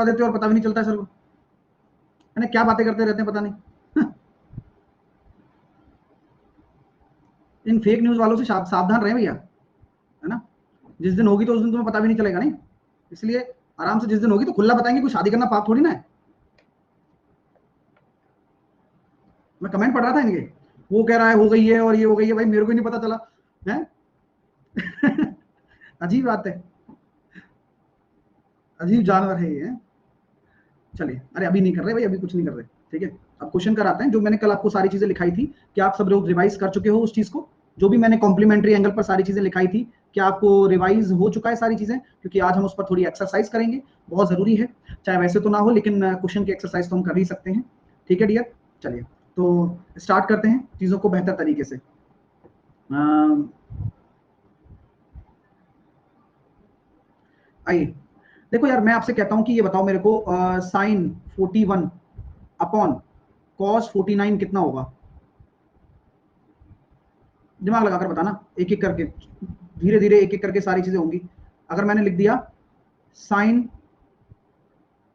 करवा देते हो और पता भी नहीं चलता है सर को, है ना, क्या बातें करते रहते हैं पता नहीं। इन फेक न्यूज वालों से सावधान रहे भैया, है ना, जिस दिन होगी तो उस दिन तुम्हें पता भी नहीं चलेगा। नहीं, इसलिए आराम से जिस दिन होगी तो खुला बताएंगे, कोई शादी करना पाप थोड़ी ना है। मैं कमेंट पढ़ रहा था इनके, वो कह रहा है हो गई है और ये हो गई है, भाई मेरे को नहीं पता चला है। अजीब बात है, अजीब जानवर है ये। चलिए, अरे अभी नहीं कर रहे भाई, अभी कुछ नहीं कर रहे, ठीक है। अब क्वेश्चन कराते हैं। जो मैंने कल आपको सारी चीजें लिखाई थी, क्या आप सब लोग रिवाइज कर चुके हो उस चीज को? जो भी मैंने कॉम्प्लीमेंट्री एंगल पर सारी चीजें लिखाई थी, क्या आपको रिवाइज हो चुका है सारी चीजें? क्योंकि आज हम उस पर थोड़ी एक्सरसाइज करेंगे, बहुत जरूरी है, चाहे वैसे तो ना हो, लेकिन क्वेश्चन की एक्सरसाइज तो हम कर ही सकते हैं। ठीक है डियर, चलिए तो स्टार्ट करते हैं चीजों को बेहतर तरीके से। आइए, देखो यार, मैं आपसे कहता हूं कि ये बताओ मेरे को, साइन 41 अपॉन कॉस 49 कितना होगा? दिमाग लगाकर बताना, एक एक करके, धीरे धीरे एक एक करके सारी चीजें होंगी। अगर मैंने लिख दिया साइन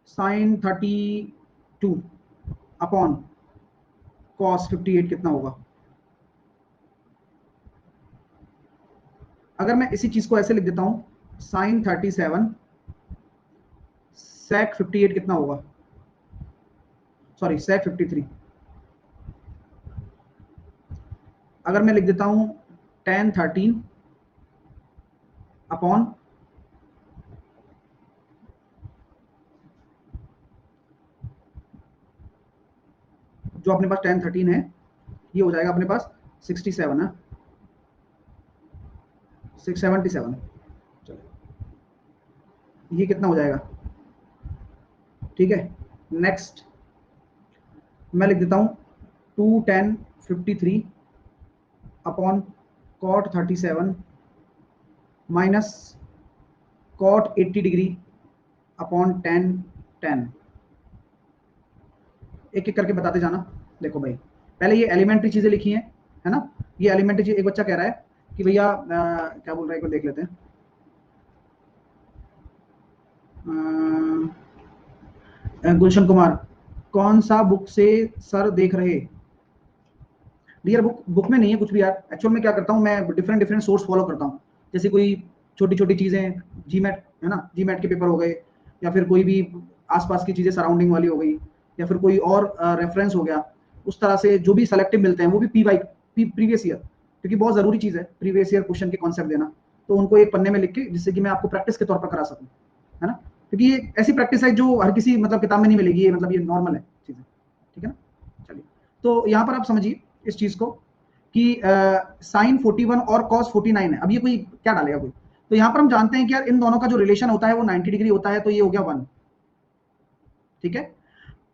साइन 32 अपॉन कॉस 58 कितना होगा? अगर मैं इसी चीज को ऐसे लिख देता हूं, साइन 37 सेक 58 कितना होगा? सॉरी, सेक 53। अगर मैं लिख देता हूं tan 13 अपॉन जो अपने पास tan 13 है, ये हो जाएगा अपने पास 67 है, 677। चलो, ये कितना हो जाएगा? ठीक है, नेक्स्ट मैं लिख देता हूं 2 tan 53 upon cot 37 minus cot 80 degree upon tan 10। एक एक करके बताते जाना। देखो भाई, पहले ये एलिमेंट्री चीजें लिखी हैं, है ना, ये एलिमेंट्री चीज। एक बच्चा कह रहा है कि भैया क्या बोल रहा है, एक बार देख लेते हैं। गुलशन कुमार, कौन सा बुक से सर देख रहे? डियर, बुक में नहीं है कुछ भी यार। एक्चुअल में क्या करता हूँ मैं, डिफरेंट डिफरेंट सोर्स फॉलो करता हूँ। जैसे कोई छोटी छोटी चीजें, जीमेट है ना, जीमेट के पेपर हो गए, या फिर कोई भी आसपास की चीजें सराउंडिंग वाली हो गई, या फिर कोई और रेफरेंस हो गया, उस तरह से जो भी सेलेक्टिव मिलते हैं, वो भी प्रीवियस ईयर, क्योंकि बहुत जरूरी चीज है प्रीवियस ईयर क्वेश्चन के कॉन्सेप्ट देना। तो उनको एक पन्ने में लिख के, जिससे कि मैं आपको प्रैक्टिस के तौर पर करा सकूँ, है ना, क्योंकि ये ऐसी प्रैक्टिस है जो हर किसी मतलब किताब में नहीं मिलेगी, ये मतलब ये नॉर्मल है चीजें, ठीक है ना। चलिए, तो यहाँ पर आप समझिए इस चीज को कि साइन 41 और कॉस 49 है। अब ये कोई क्या डालेगा कोई, तो यहाँ पर हम जानते हैं कि यार इन दोनों का जो रिलेशन होता है वो 90 डिग्री होता है, तो ये हो गया 1, ठीक है।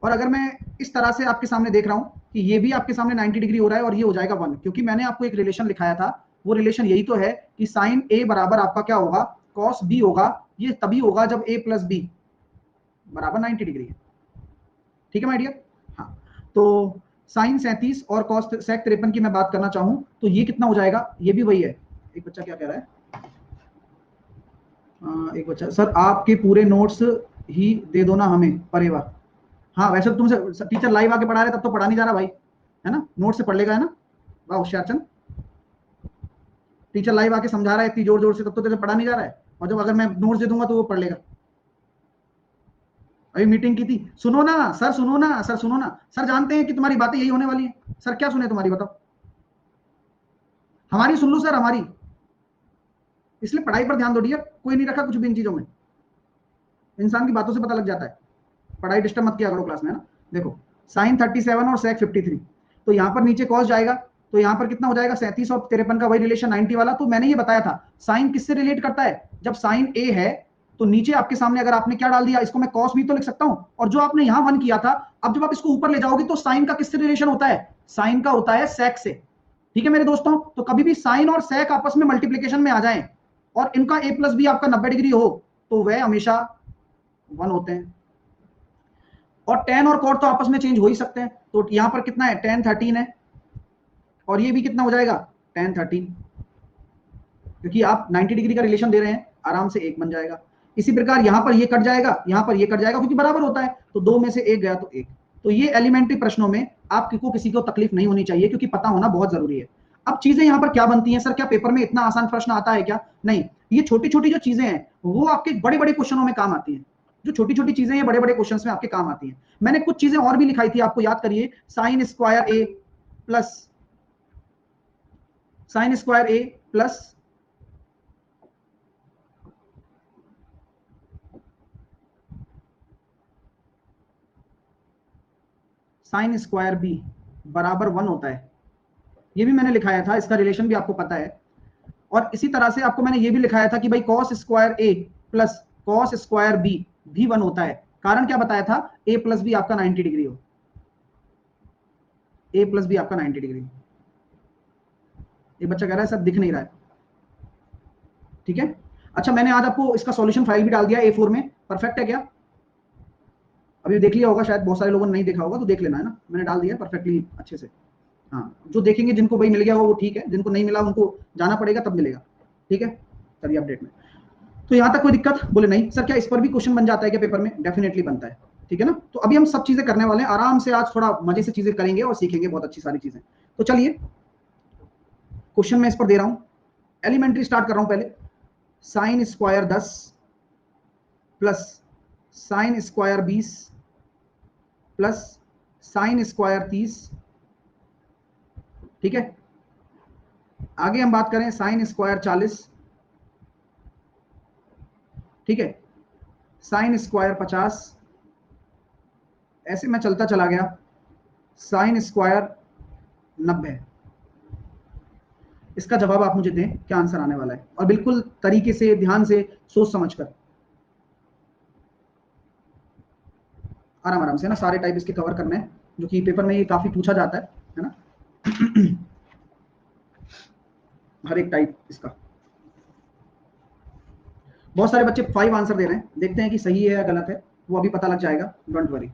और अगर मैं इस तरह से आपके सामने देख रहा हूं कि ये भी आपके सामने 90 डिग्री हो रहा है और ये हो जाएगा 1, क्योंकि मैंने आपको एक रिलेशन लिखाया था। वो रिलेशन यही तो है कि साइन ए बराबर आपका क्या होगा, कॉस बी होगा। ये तभी होगा जब ए प्लस बी बराबर 90 डिग्री है, ठीक है माय डियर। हाँ, तो साइन 37 और कॉस सेक 53 की मैं बात करना चाहूं तो ये कितना हो जाएगा? ये भी वही है। एक बच्चा क्या कह रहा है, एक बच्चा, सर आपके पूरे नोट्स ही दे दो ना हमें, परेवा। हाँ, वैसे तो तुमसे टीचर लाइव आके पढ़ा रहे, तब तो पढ़ा नहीं जा रहा भाई, है ना, नोट से पढ़ लेगा, है ना। वाह होशियारचंद, टीचर लाइव आके समझा रहा है इतनी जोर जोर से, तब तो तेरे पढ़ा नहीं जा रहा है, और जब अगर मैं नोट्स दे दूंगा तो वो पढ़ लेगा। अभी मीटिंग की थी, सुनो ना सर, सुनो ना सर, सुनो ना सर, जानते हैं कि तुम्हारी बातें यही होने वाली है सर, क्या सुने तुम्हारी, बताओ। हमारी सुन लो सर, हमारी। इसलिए पढ़ाई पर ध्यान दो डियर, कोई नहीं रखा कुछ भी इन चीजों में, इंसान की बातों से पता लग जाता है। पढ़ाई डिस्टर्ब मत किया करो क्लास में, है ना। देखो, साइन 37 और सेक 53, तो यहाँ पर नीचे कॉस जाएगा, तो यहाँ पर कितना हो जाएगा, 37 और 53 का वही रिलेशन 90 वाला। तो मैंने ये बताया था साइन किससे रिलेट करता है, जब साइन ए है तो नीचे आपके सामने अगर आपने क्या डाल दिया, इसको मैं कॉस भी तो लिख सकता हूं, और जो आपने यहां 1 किया था, अब जब आप इसको ऊपर ले जाओगे तो साइन का किससे रिलेशन होता है, साइन का होता है सेक से। ठीक है मेरे दोस्तों, तो कभी भी साइन और सेक आपस में मल्टीप्लीकेशन में आ जाए और इनका ए प्लस बी आपका 90 डिग्री हो, तो वह हमेशा 1 होते हैं। और टेन और कॉट तो आपस में चेंज हो ही सकते हैं, तो यहां पर कितना है, tan 13 है, और ये भी कितना हो जाएगा, tan 13, क्योंकि आप 90 डिग्री का रिलेशन दे रहे हैं, आराम से 1 बन जाएगा। इसी प्रकार यहां पर ये कट जाएगा, यहां पर ये कट जाएगा, क्योंकि बराबर होता है, तो 2 में से 1 गया तो 1। तो ये एलिमेंट्री प्रश्नों में आपको किसी को तकलीफ नहीं होनी चाहिए, क्योंकि पता होना बहुत जरूरी है। अब चीजें यहां पर क्या बनती हैं, सर क्या पेपर में इतना आसान प्रश्न आता है क्या? नहीं, ये छोटी छोटी जो चीजें हैं वो आपके बड़े बड़े क्वेश्चनों में काम आती हैं। जो छोटी छोटी चीजें ये बड़े बड़े क्वेश्चन में आपके काम आती हैं। मैंने कुछ चीजें और भी लिखाई थी, आपको याद करिए, साइन स्क्वायर ए प्लस साइन स्क्वायर ए प्लस साइन स्क्वायर बी बराबर 1 होता है। ये भी मैंने लिखाया था, इसका रिलेशन भी आपको पता है। और इसी तरह से आपको मैंने ये भी लिखाया था कि भाई कॉस स्क्वायर ए प्लस कॉस स्क्वायर बी भी 1 होता है। कारण क्या बताया था? ए प्लस बी आपका 90 डिग्री हो, ए प्लस बी आपका 90 डिग्री। ये बच्चा कह रहा है सर दिख नहीं रहा है, ठीक है। अच्छा, मैंने आज आपको इसका सॉल्यूशन फाइल भी डाल दिया A4 में। परफेक्ट है क्या? अभी देख लिया होगा, शायद बहुत सारे लोगों ने नहीं देखा होगा, तो देख लेना है ना, मैंने डाल दिया परफेक्टली अच्छे से। हाँ, जो देखेंगे, जिनको भाई मिल गया वो ठीक है, जिनको नहीं मिला उनको जाना पड़ेगा, तब मिलेगा, ठीक है। चलिए अपडेट में, तो यहाँ तक कोई दिक्कत? बोले नहीं सर, क्या इस पर भी क्वेश्चन बन जाता है क्या पेपर में? डेफिनेटली बनता है, ठीक है ना। तो अभी हम सब चीजें करने वाले हैं, आराम से आज थोड़ा मजे से चीजें करेंगे और सीखेंगे बहुत अच्छी सारी चीजें। तो चलिए क्वेश्चन मैं इस पर दे रहा हूं, एलिमेंट्री स्टार्ट कर रहा हूं पहले। Sine square 10 plus sine square 20 plus sine square 30, ठीक है। आगे हम बात करें साइन स्क्वायर 40, ठीक है, साइन स्क्वायर 50, ऐसे मैं चलता चला गया, साइन स्क्वायर 90। इसका जवाब आप मुझे दें, क्या आंसर आने वाला है, और बिल्कुल तरीके से, ध्यान से, सोच समझकर, आराम आराम से ना, सारे टाइप इसके कवर करने हैं, जो कि पेपर में ये काफी पूछा जाता है ना। हर एक टाइप इसका। बहुत सारे बच्चे 5 आंसर दे रहे हैं, देखते हैं कि सही है या गलत है, वो अभी पता लग जाएगा, डोंट वरी।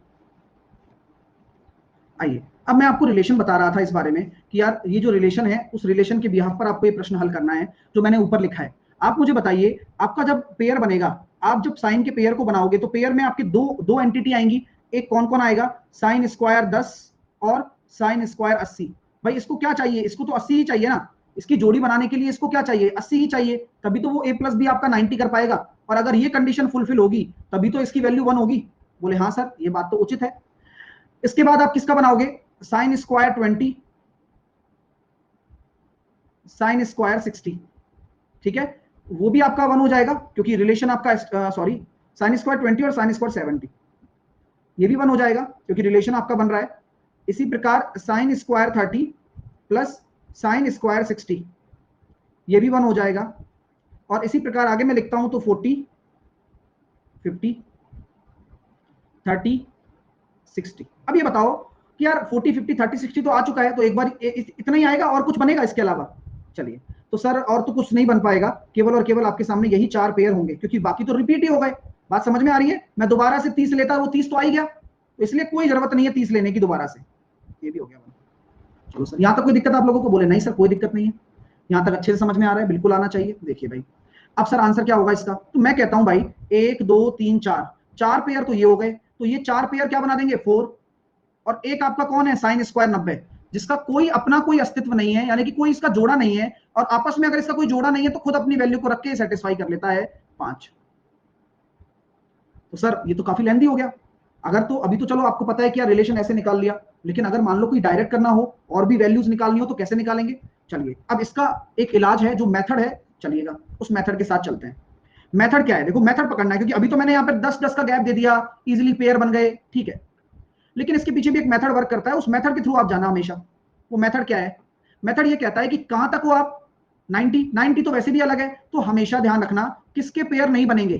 आइए, अब मैं आपको रिलेशन बता रहा था इस बारे में कि यार ये जो रिलेशन है, उस रिलेशन के बिहाफ पर आपको ये प्रश्न हल करना है जो मैंने ऊपर लिखा है। आप मुझे बताइए, आपका जब पेयर बनेगा, आप जब साइन के पेयर को बनाओगे, तो पेयर में आपके दो एंटिटी आएंगी। एक कौन कौन आएगा? साइन स्क्वायर 10 और साइन स्क्वायर 80। भाई इसको क्या चाहिए? इसको तो 80 ही चाहिए ना। इसकी जोड़ी बनाने के लिए इसको क्या चाहिए? 80 ही चाहिए, तभी तो वो a प्लस बी आपका 90 कर पाएगा। और अगर ये कंडीशन फुलफिल होगी तभी तो इसकी वैल्यू 1 होगी। बोले हाँ सर, ये बात तो उचित है। इसके बाद आप किसका बनाओगे? साइन स्क्वायर 20, साइन स्क्वायर 60, ठीक है, वो भी आपका 1 हो जाएगा, क्योंकि रिलेशन आपका सॉरी, साइन स्क्वायर 20 और साइन स्क्वायर 70, ये भी 1 हो जाएगा क्योंकि रिलेशन आपका बन रहा है। इसी प्रकार sine square 30 plus sine square 60, ये भी 1 हो जाएगा। और इसी प्रकार आगे मैं लिखता हूं तो 40, 50, 30, 60। अब ये बताओ कि यार 40, 50, 30, 60 तो आ चुका है, तो एक बार इतना ही आएगा, और कुछ बनेगा इसके अलावा? चलिए, तो सर और तो कुछ नहीं बन पाएगा, केवल और केवल आपके सामने यही 4 पेयर होंगे, क्योंकि बाकी तो रिपीट ही हो गए। बात समझ में आ रही है? मैं दोबारा से 30 लेता, वो 30 तो आ ही गया, तो इसलिए कोई जरूरत नहीं है 30 लेने की दोबारा से। ये भी हो गया। चलो सर, यहाँ तक कोई दिक्कत आप लोगों को? बोले नहीं सर, कोई दिक्कत नहीं है, यहाँ तक अच्छे से समझ में आ रहा है, बिल्कुल आना चाहिए। देखिए भाई, अब सर आंसर क्या होगा इसका? तो मैं कहता हूं भाई 1 2 3 4, 4 पेयर तो ये हो गए, तो ये 4 पेयर क्या बना देंगे? 4। और एक आपका कौन है? साइन स्क्वायर 90, जिसका कोई अपना कोई अस्तित्व नहीं है, यानी कि कोई इसका जोड़ा नहीं है, और आपस में अगर इसका कोई जोड़ा नहीं है तो खुद अपनी वैल्यू को रख के सेटिस्फाई कर लेता है 5। तो सर ये तो काफी लेंथी हो गया। अगर तो अभी तो चलो आपको पता है कि यार रिलेशन ऐसे निकाल लिया, लेकिन अगर मान लो कोई डायरेक्ट करना हो और भी वैल्यूज निकालनी हो तो कैसे निकालेंगे? चलिए, अब इसका एक इलाज है, जो मेथड है, चलिएगा उस मेथड के साथ चलते हैं। मेथड क्या है? देखो, मेथड पकड़ना है, क्योंकि अभी तो मैंने यहाँ पर 10 10 का गैप दे दिया, इजिली पेयर बन गए, ठीक है, लेकिन इसके पीछे भी एक मेथड वर्क करता है, उस मेथड के थ्रू आप जाना हमेशा। वो मेथड क्या है? मेथड ये कहता है कि कहां तक हो आप? 90, 90 तो वैसे भी अलग है, तो हमेशा ध्यान रखना किसके पेयर नहीं बनेंगे?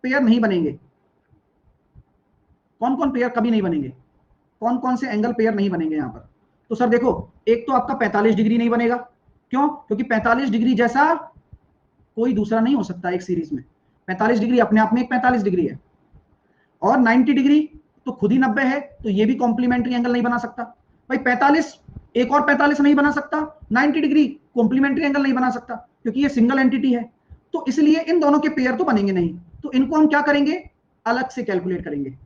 पेयर नहीं बनेंगे। कौन कौन पेयर कभी नहीं बनेंगे? कौन कौन से एंगल पेयर नहीं बनेंगे यहां पर? तो सर देखो, एक तो आपका 45 डिग्री नहीं बनेगा। क्यों? क्योंकि 45 डिग्री जैसा कोई दूसरा नहीं हो सकता एक सीरीज में। 45 डिग्री अपने आप में एक 45 डिग्री है, और 90 डिग्री तो खुद ही 90 है, तो ये भी कॉम्प्लीमेंट्री एंगल नहीं बना सकता। भाई 45 एक और 45 नहीं बना सकता, 90 डिग्री कॉम्प्लीमेंट्री एंगल नहीं बना सकता, क्योंकि ये सिंगल एंटिटी है। तो इसलिए इन दोनों के पेयर तो बनेंगे नहीं। तो इनको हम क्या करेंगे, अलग से कैलकुलेट करेंगे,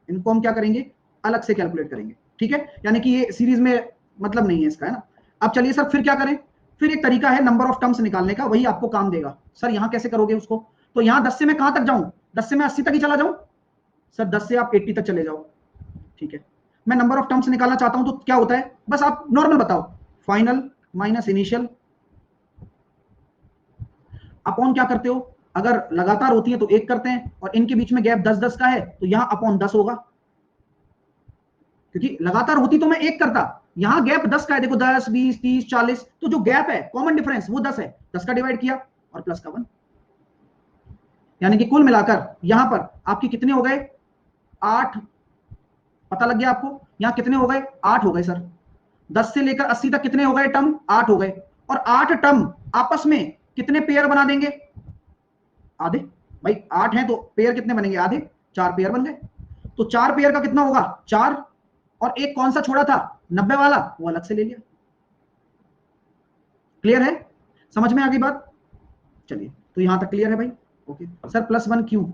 इनको हम क्या करेंगे, अलग से कैलकुलेट करेंगे, ठीक है। यानी कि ये सीरीज में मतलब नहीं है इसका, है ना। अब चलिए सर फिर क्या करें, फिर एक तरीका है नंबर ऑफ टर्म्स निकालने का, वही आपको काम देगा। सर यहां कैसे करोगे उसको, तो यहां 10 से मैं कहां तक जाऊं, 10 से मैं 80 तक ही चला जाऊं। सर 10 से आप 80 तक चले जाओ, ठीक है। मैं नंबर ऑफ टर्म्स निकालना चाहता हूं तो क्या होता है, बस आप नॉर्मल बताओ, फाइनल माइनस इनिशियल अपॉन क्या करते हो, अगर लगातार होती है तो 1 करते हैं, और इनके बीच में गैप 10-10 का है तो यहां अपॉन 10 होगा, क्योंकि लगातार होती तो मैं 1 करता, यहां गैप 10 का है, देखो 10 20 30 40, तो जो गैप है कॉमन डिफरेंस वो 10 है, 10 का डिवाइड किया और प्लस का 1, यानी कि कुल मिलाकर यहां पर आपके कितने हो गए, 8। पता लग गया आपको, यहां कितने हो गए, 8 हो गए सर। 10 से लेकर 80 तक कितने हो गए टर्म, 8 हो गए, और 8 टर्म आपस में कितने पेयर बना देंगे, आधे। भाई 8 है तो पेयर कितने बनेंगे, आधे, 4 पेयर बन गए। तो 4 पेयर का कितना होगा, 4, और एक कौन सा छोड़ा था, 90 वाला, वो अलग से ले लिया। क्लियर है, समझ में आ गई बात, चलिए तो यहां तक क्लियर है भाई, ओके। सर +1 क्यों,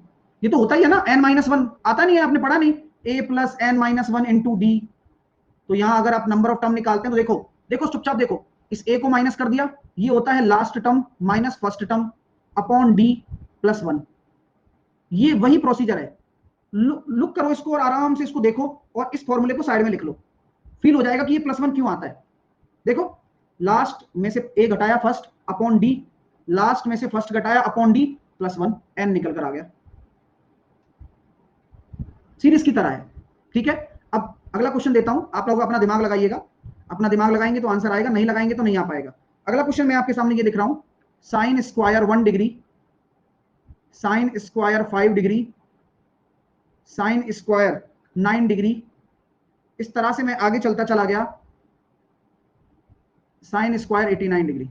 ये तो होता ही है ना, n-1 आता नहीं है, आपने पढ़ा नहीं, a + n-1 × d। तो यहां अगर आप नंबर ऑफ टर्म निकालते हैं तो देखो, देखो चुपचाप देखो, इस a को माइनस कर दिया, ये होता है last term minus first term upon d +1, ये वही प्रोसीजर है। लुक करो इसको और आराम से इसको देखो, और इस फॉर्मूले को साइड में लिख लो, फील हो जाएगा कि ये +1 क्यों आता है। देखो लास्ट में से a घटाया फर्स्ट अपॉन d, लास्ट में से फर्स्ट घटाया अपॉन d +1, n निकल कर आ गया, सीरीज की तरह है, ठीक है। अब अगला क्वेश्चन देता हूं, आप लोग अपना दिमाग लगाइएगा, अपना दिमाग लगाएंगे तो आंसर आएगा, नहीं लगाएंगे तो नहीं आ पाएगा। अगला क्वेश्चन मैं आपके सामने ये दिख रहा हूं, sine square 1 degree, sine square 5 degree, sine square 9 degree, इस तरह से मैं आगे चलता चला गया, साइन स्क्वायर 89 डिग्री।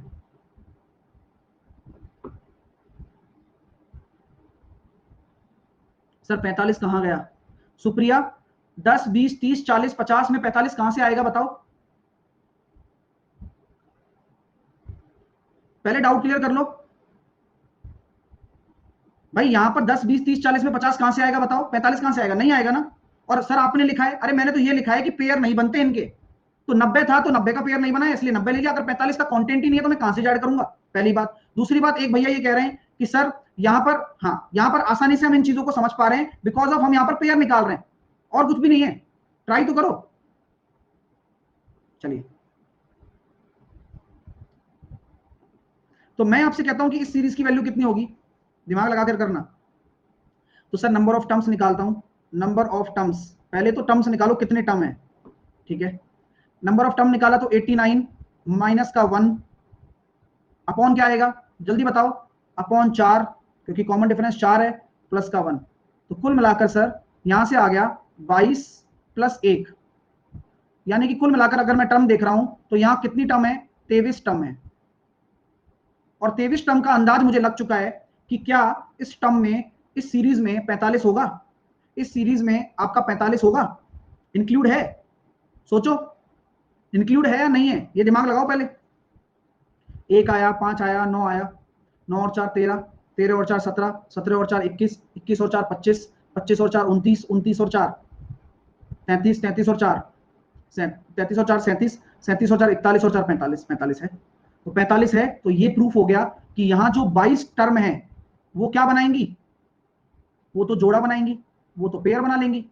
सर 45 कहां गया, सुप्रिया 10 20 30 40 50 में 45 कहां से आएगा बताओ, पहले डाउट क्लियर कर लो भाई। यहां पर 10 20 30 40 में 50 कहां से आएगा बताओ, 45 कहां से आएगा, नहीं आएगा ना। और सर आपने लिखा है, अरे मैंने तो ये लिखा है कि पेयर नहीं बनते इनके, तो 90 था तो 90 का पेयर नहीं बना है इसलिए 90 ले लिया, अगर 45 का कंटेंट ही नहीं है तो मैं कहां से ऐड करूंगा, पहली बात। दूसरी बात, एक भैया ये कह रहे हैं कि सर यहां पर, हाँ यहां पर आसानी से हम इन चीजों को समझ पा रहे हैं बिकॉज ऑफ हम यहां पर पेयर निकाल रहे हैं, और कुछ भी नहीं है, ट्राई तो करो। चलिए तो मैं आपसे कहता हूं कि इस सीरीज की वैल्यू कितनी होगी, दिमाग लगाकर करना। तो सर नंबर ऑफ टर्म्स निकालता हूं, नंबर ऑफ टर्म्स, पहले तो टर्म्स निकालो कितने टर्म है, ठीक है। नंबर ऑफ टर्म निकाला तो 89 माइनस का 1 अपॉन क्या आएगा, जल्दी बताओ, अपॉन 4, क्योंकि कॉमन डिफरेंस 4 है, प्लस का 1, तो कुल मिलाकर सर यहां से आ गया 22 + 1, यानी कि कुल मिलाकर अगर मैं टर्म देख रहा हूं तो यहां कितनी टर्म है, 23 टर्म है। और 23 टर्म का अंदाज मुझे लग चुका है कि क्या इस टर्म में, इस सीरीज में 45 होगा, इस सीरीज में आपका 45 होगा, इंक्लूड है, सोचो इंक्लूड है या नहीं है, ये दिमाग लगाओ पहले। 1 आया, 5 आया, 9 आया, 9 और 4 13, 13 और 4 17, 17 और 4 21, 21 और 4 25, 25 और 4 29, 29 और 4 33, 33 और 4 33 और 4 37, 37 और 4 41 और 4 45, 45 है। तो 45 है तो ये प्रूफ हो गया कि यहाँ जो 22 टर्म है वो क्या बनाएंगी, वो तो जोड़ा बनाएंगी, वो तो पेयर बना लेंगी।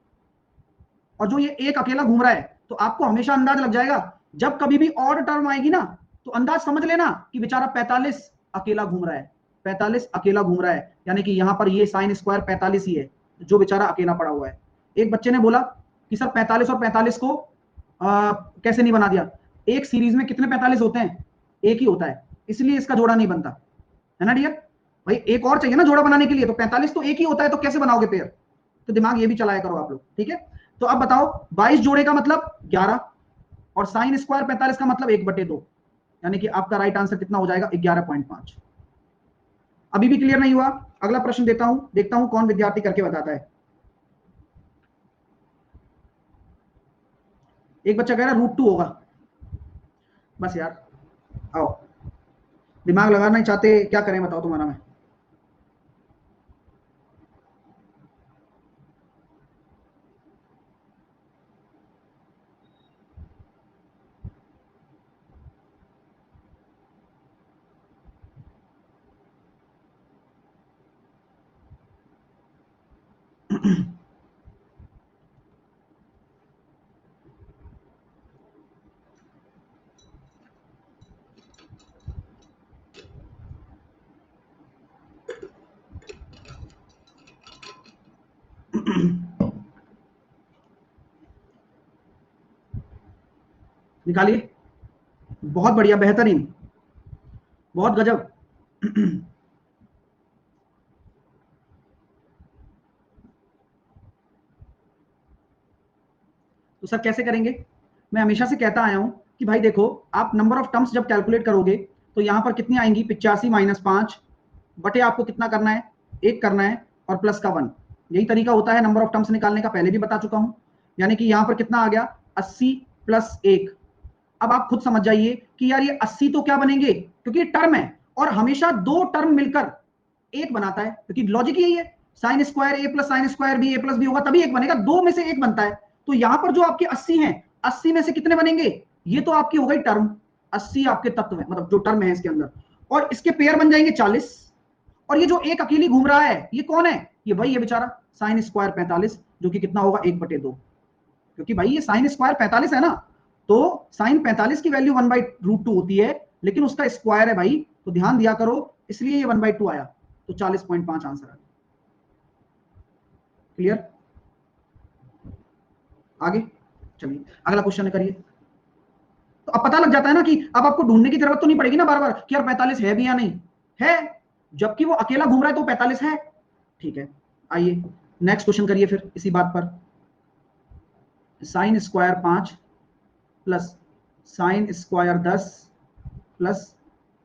और जो ये एक अकेला घूम रहा है तो आपको हमेशा अंदाज लग जाएगा, जब कभी भी ऑड टर्म आएगी ना तो अंदाज समझ लेना कि बेचारा 45 अकेला घूम रहा है, 45 अकेला घूम रहा है, यानी कि यहां पर ये साइन स्क्वायर 45 ही है जो बेचारा अकेला पड़ा हुआ है। एक बच्चे ने बोला कि सर 45 और 45 को कैसे नहीं बना दिया, एक सीरीज में कितने 45 होते हैं, एक ही होता है, इसलिए इसका जोड़ा नहीं बनता, है ना डियर। भाई एक और चाहिए ना जोड़ा बनाने के लिए, तो 45 तो एक ही होता है तो कैसे बनाओगे पेयर, तो दिमाग ये भी चलाया करो आप लोग, ठीक है। तो अब बताओ 22 जोड़े का मतलब 11, और साइन स्क्वायर 45 का मतलब 1/2, यानी कि आपका राइट आंसर कितना हो जाएगा, 11.5। अभी भी क्लियर नहीं हुआ, अगला प्रश्न देता हूं, देखता हूं कौन विद्यार्थी करके बताता है। एक बच्चा कह रहा है √2 होगा, बस यार आओ, दिमाग लगाना नहीं चाहते, क्या करें बताओ तुम्हारा मैं। निकालिए। बहुत बढ़िया, बेहतरीन, बहुत गजब। तो सर कैसे करेंगे? मैं हमेशा से कहता आया हूं कि भाई देखो, आप नंबर ऑफ टर्म्स जब कैलकुलेट करोगे तो यहां पर कितनी आएंगी, 85 माइनस 5 बटे आपको कितना करना है, 1 करना है, और प्लस का 1। यही तरीका होता है नंबर ऑफ टर्म्स निकालने का, पहले भी बता चुका हूं। यानी कि यहां पर कितना आ गया, 80 प्लस 1। अब आप खुद समझ जाइए कि यार ये 80 तो क्या बनेंगे, क्योंकि ये टर्म है और हमेशा दो टर्म मिलकर एक बनाता है, क्योंकि लॉजिक यही है, साइन स्क्वायर ए प्लस साइन स्क्वायर बी, ए प्लस बी होगा तभी एक बनेगा, दो में से एक बनता है। तो यहां पर जो आपके 80 हैं, 80 में से कितने बनेंगे, ये तो आपकी हो गई टर्म, 80 आपके तत्व है, मतलब जो टर्म है इसके अंदर, और इसके पेयर बन जाएंगे 40। और ये जो एक अकेली घूम रहा है ये कौन है, ये वही है बेचारा साइन स्क्वायर 45, जो कि कितना होगा 1/2, क्योंकि भाई ये साइन स्क्वायर 45 है ना, तो साइन 45 की वैल्यू 1/√2 होती है, लेकिन उसका स्क्वायर है भाई, तो ध्यान दिया करो, इसलिए ये 1/2 आया, तो 40.5 आंसर है। क्लियर? आगे चलिए, अगला क्वेश्चन करिए। तो अब पता लग जाता है ना कि अब आपको ढूंढने की जरूरत तो नहीं पड़ेगी ना बार बार कि यार 45 है भी या नहीं है, जबकि वो अकेला घूम रहा है तो 45 है। ठीक है, आइए नेक्स्ट क्वेश्चन करिए फिर इसी बात पर। Sine square 5 plus sine square 10 plus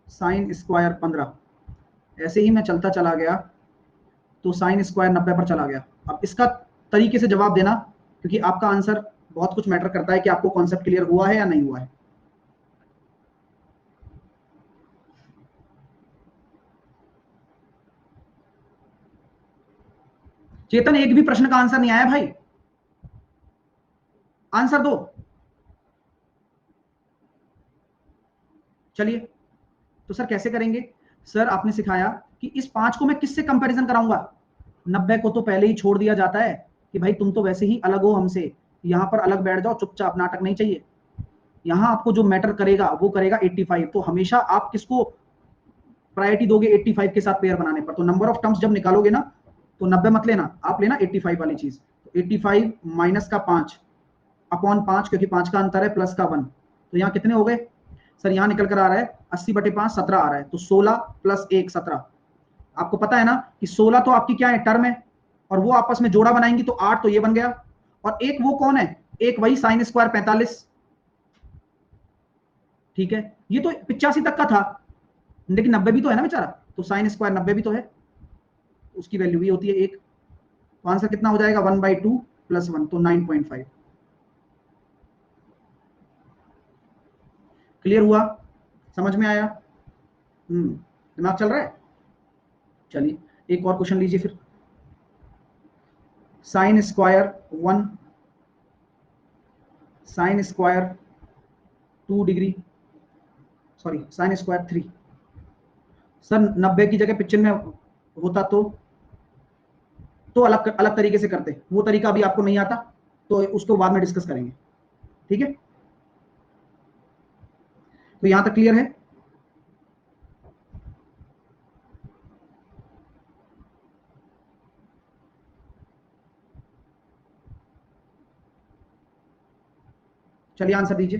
sine square 15, ऐसे ही मैं चलता चला गया तो साइन स्क्वायर 90 पर चला गया। अब इसका तरीके से जवाब देना, क्योंकि आपका आंसर बहुत कुछ मैटर करता है कि आपको कॉन्सेप्ट क्लियर हुआ है या नहीं हुआ है। चेतन, एक भी प्रश्न का आंसर नहीं आया भाई, आंसर दो। चलिए, तो सर कैसे करेंगे? सर आपने सिखाया कि इस 5 को मैं किससे कंपैरिजन कराऊंगा, 90 को तो पहले ही छोड़ दिया जाता है कि भाई तुम तो वैसे ही अलग हो हमसे, यहां पर अलग बैठ जाओ चुपचाप, नाटक नहीं चाहिए। यहां आपको जो मैटर करेगा वो करेगा 85, तो हमेशा आप किसको प्रायोरिटी दोगे, 85 के साथ पेयर बनाने पर। तो नंबर ऑफ टर्म्स जब निकालोगे ना, तो 90 मत लेना, आप लेना 85 वाली चीज। तो 85 माइनस का 5 अपॉन 5, क्योंकि 5 का अंतर है, प्लस का 1, तो यहाँ कितने हो गए सर, यहाँ निकल कर आ रहा है 80/5 17 आ रहा है, तो 16 प्लस 1 17। आपको पता है ना कि 16 तो आपकी क्या है, टर्म है, और वो आपस में जोड़ा बनाएंगी तो 8, तो ये बन गया। और एक वो कौन है, एक वही साइन स्क्वायर 45। ठीक है, ये तो 85 तक का था, लेकिन 90 भी तो है ना बेचारा, तो साइन स्क्वायर 90 भी तो है, उसकी वैल्यू भी होती है 1। तो आंसर कितना हो जाएगा, 1/2 प्लस 1, तो 9.5। क्लियर हुआ, समझ में आया? दिमाग चल रहा है? चलिए एक और क्वेश्चन लीजिए फिर। Sine square 1 sine square 2 degree, sorry sine square 3। Sir 90 की जगह 95 होता तो अलग अलग तरीके से करते, वो तरीका अभी आपको नहीं आता, तो उसको बाद में डिस्कस करेंगे। ठीक है, तो यहां तक क्लियर है? चलिए आंसर दीजिए।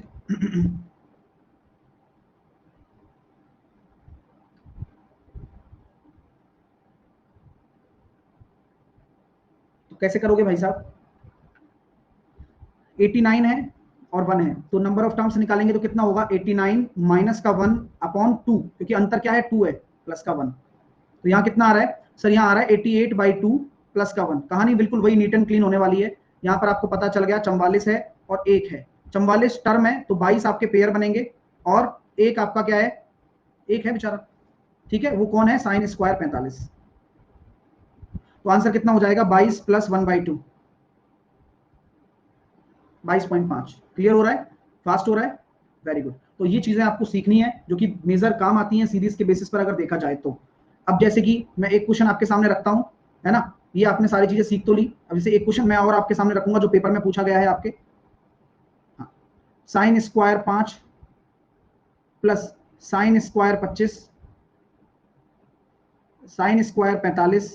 तो कैसे करोगे भाई साहब, 89 है और 1 है, तो नंबर ऑफ टर्म्स निकालेंगे तो कितना होगा, 89 माइनस का 1 अपॉन 2, क्योंकि अंतर क्या है 2 है, प्लस का 1। तो यहाँ कितना आ रहा है सर, यहाँ आ रहा है 88/2 प्लस का 1। कहानी बिल्कुल वही नीट एंड क्लीन होने वाली है। यहाँ पर आपको पता चल गया 44 है और 1 है, 44 टर्म है तो 22 आपके पेयर बनेंगे, और एक आपका क्या है, एक है बेचारा। ठीक है, वो कौन है, साइन स्क्वायर 45। तो आंसर कितना हो जाएगा, 22 प्लस 1/2, 22.5। क्लियर हो रहा है, फास्ट हो रहा है, वेरी गुड। तो ये चीजें आपको सीखनी है जो कि मेजर काम आती हैं सीरीज के बेसिस पर अगर देखा जाए तो। अब जैसे कि मैं एक क्वेश्चन आपके सामने रखता हूं, है ना, ये आपने सारी चीजें सीख तो ली। अब जैसे एक क्वेश्चन मैं और आपके सामने रखूंगा जो पेपर में पूछा गया है आपके। हाँ, sine square 5 plus sine square 25, sine square 45,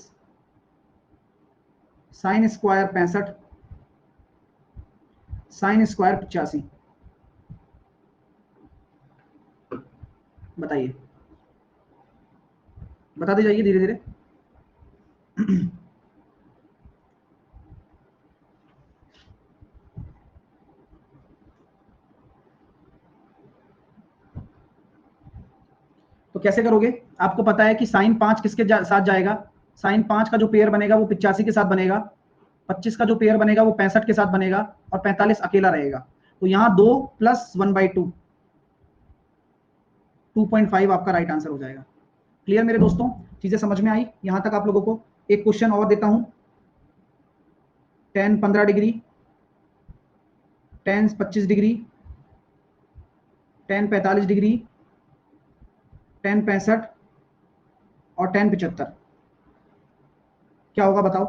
sine square 65, sine square 85, बताइए, बताते जाइए धीरे धीरे। तो कैसे करोगे? आपको पता है कि साइन 5 किसके साथ जाएगा? साइन 5 का जो पेयर बनेगा वो 85 के साथ बनेगा, 25 का जो पेयर बनेगा वो 65 के साथ बनेगा, और 45 अकेला रहेगा। तो यहाँ 2 प्लस 1/2, 2.5 आपका राइट आंसर हो जाएगा। क्लियर मेरे दोस्तों? चीजें समझ में आई यहां तक आप लोगों को? एक क्वेश्चन और देता हूं। tan 15 degree, tan 25 degree, tan 45 degree, tan 65 और tan 75, क्या होगा बताओ?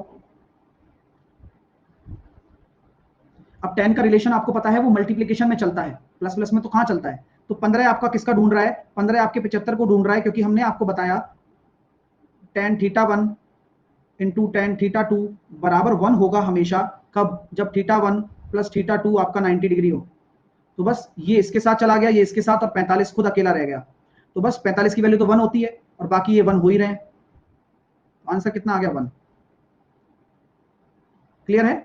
अब tan का रिलेशन आपको पता है वो मल्टीप्लीकेशन में चलता है, प्लस प्लस में तो कहां चलता है। तो 15 आपका किसका ढूंढ रहा है? 15 आपके 75 को ढूंढ रहा है, क्योंकि हमने आपको बताया tan θ1 इंटू tan θ2 बराबर 1 होगा हमेशा। कब? जब θ1 प्लस θ2 आपका 90 डिग्री हो। तो बस ये इसके साथ चला गया, ये इसके साथ, और 45 खुद अकेला रह गया। तो बस 45 की वैल्यू तो 1 होती है, और बाकी ये 1 हो ही रहे हैं। आंसर कितना आ गया? 1। क्लियर है?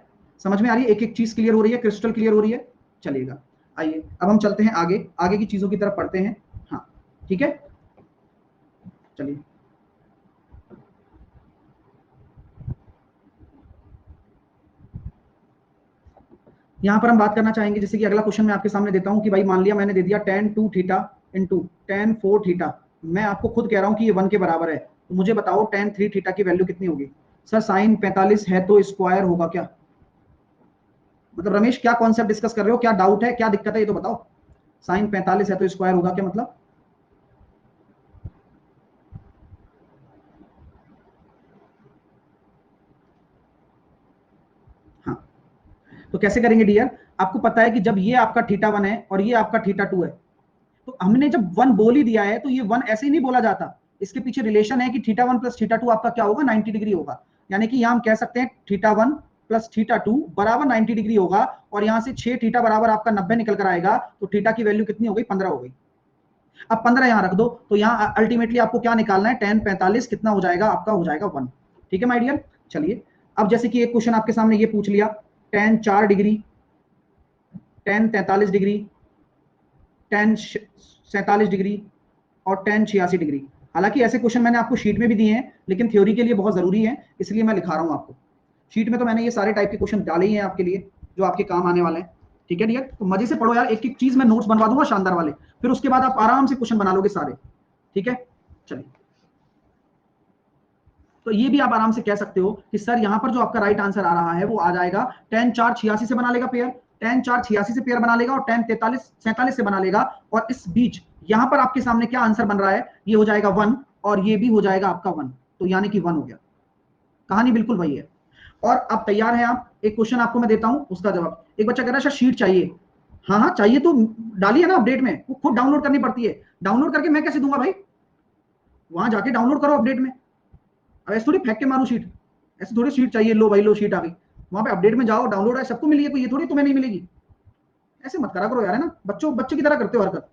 समझ में आ रही है? एक एक चीज क्लियर हो रही है, क्रिस्टल क्लियर हो रही है। चलिएगा, आइए अब हम चलते हैं आगे, आगे की चीजों की तरफ पढ़ते हैं। हाँ ठीक है, चलिए। यहां पर हम बात करना चाहेंगे, जैसे कि अगला क्वेश्चन मैं आपके सामने देता हूं कि भाई मान लिया मैंने दे दिया tan 2 theta into tan 4 theta. मैं आपको खुद कह रहा हूं कि ये 1 के बराबर है, तो मुझे बताओ tan 3 थीटा की वैल्यू कितनी होगी? सर साइन 45 है तो स्क्वायर होगा क्या? मतलब रमेश क्या कॉन्सेप्ट डिस्कस कर रहे हो, क्या डाउट है, क्या दिक्कत है, ये तो बताओ। साइन 45 है तो स्क्वायर होगा क्या मतलब? हाँ, तो कैसे करेंगे डियर? आपको पता है कि जब ये आपका θ1 है और ये आपका θ2 है, तो हमने जब 1 बोल ही दिया है तो ये 1 ऐसे ही नहीं बोला जाता। इसके पीछे रिलेशन है कि θ1 प्लस θ2 आपका क्या होगा? 90 डिग्री होगा। यानी कि यहां हम कह सकते हैं θ1 प्लस θ2 बराबर 90 डिग्री होगा, और यहां से 6 थीटा बराबर आपका 90 निकल कर आएगा। तो थीटा की वैल्यू कितनी हो गई? 15 हो गई। अब 15 यहां रख दो, तो यहां अल्टीमेटली आपको क्या निकालना है? tan 45 कितना हो जाएगा? आपका हो जाएगा 1। ठीक है माय डियर? चलिए, अब जैसे कि एक क्वेश्चन आपके सामने ये पूछ लिया, tan 4 degree, tan 43 degree, tan 47 degree और tan 86 डिग्री। हालांकि ऐसे क्वेश्चन मैंने आपको शीट में भी दिए हैं, लेकिन थ्योरी के लिए बहुत जरूरी है, इसलिए मैं लिखा रहा हूं आपको। शीट में तो मैंने ये सारे टाइप के क्वेश्चन डाले ही हैं आपके लिए, जो आपके काम आने वाले हैं। ठीक है डियर? तो मजे से पढ़ो यार, एक एक चीज मैं नोट्स बनवा दूंगा शानदार वाले, फिर उसके बाद आप आराम से क्वेश्चन बना लोगे सारे। ठीक है? चलिए, तो ये भी आप आराम से कह सकते हो कि सर यहाँ पर जो आपका राइट आंसर आ रहा है वो आ जाएगा tan 4 86 से बना लेगा पेयर, tan 4 86 से पेयर बना लेगा, और tan 43 47 से बना लेगा, और इस बीच यहाँ पर आपके सामने क्या आंसर बन रहा है? ये हो जाएगा 1, और ये भी हो जाएगा आपका 1। तो यानी कि 1 हो गया। कहानी बिल्कुल वही है। और अब तैयार है आप? एक क्वेश्चन आपको मैं देता हूं, उसका जवाब। एक बच्चा कह रहा है सर शीट चाहिए। हाँ हाँ चाहिए, तो डालिए ना अपडेट में, वो खुद डाउनलोड करनी पड़ती है। डाउनलोड करके मैं कैसे दूंगा भाई? वहां जाके डाउनलोड करो अपडेट में। अब ऐसे थोड़ी फेंक के मारू शीट, ऐसे थोड़ी शीट चाहिए, लो भाई लो शीट आ गई। वहां पे अपडेट में जाओ, डाउनलोड है, सबको मिली है, कोई ये थोड़ी तुम्हें नहीं मिलेगी। ऐसे मत करा करो यार, है ना? बच्चों बच्चों की तरह करते हो हरकत।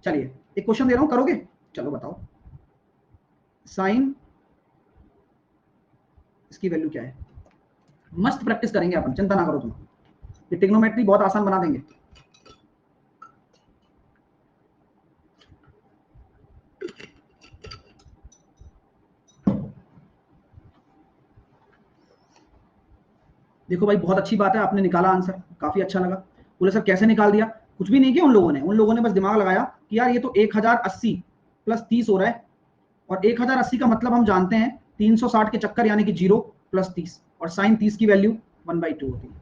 चलिए, एक क्वेश्चन दे रहा हूं, करोगे? चलो बताओ, साइन, इसकी वैल्यू क्या है? मस्त प्रैक्टिस करेंगे अपन, चिंता ना करो तुम। ये ट्रिग्नोमेट्री बहुत आसान बना देंगे। देखो भाई, बहुत अच्छी बात है, आपने निकाला आंसर, काफी अच्छा लगा। बोले सर कैसे निकाल दिया? कुछ भी नहीं किया उन लोगों ने, उन लोगों ने बस दिमाग लगाया कि यार ये तो 1080 प्लस 30 हो रहा है, और 1080 का मतलब हम जानते हैं 360 के चक्कर यानी कि 0 प्लस 30, और साइन 30 की वैल्यू 1/2 होती है।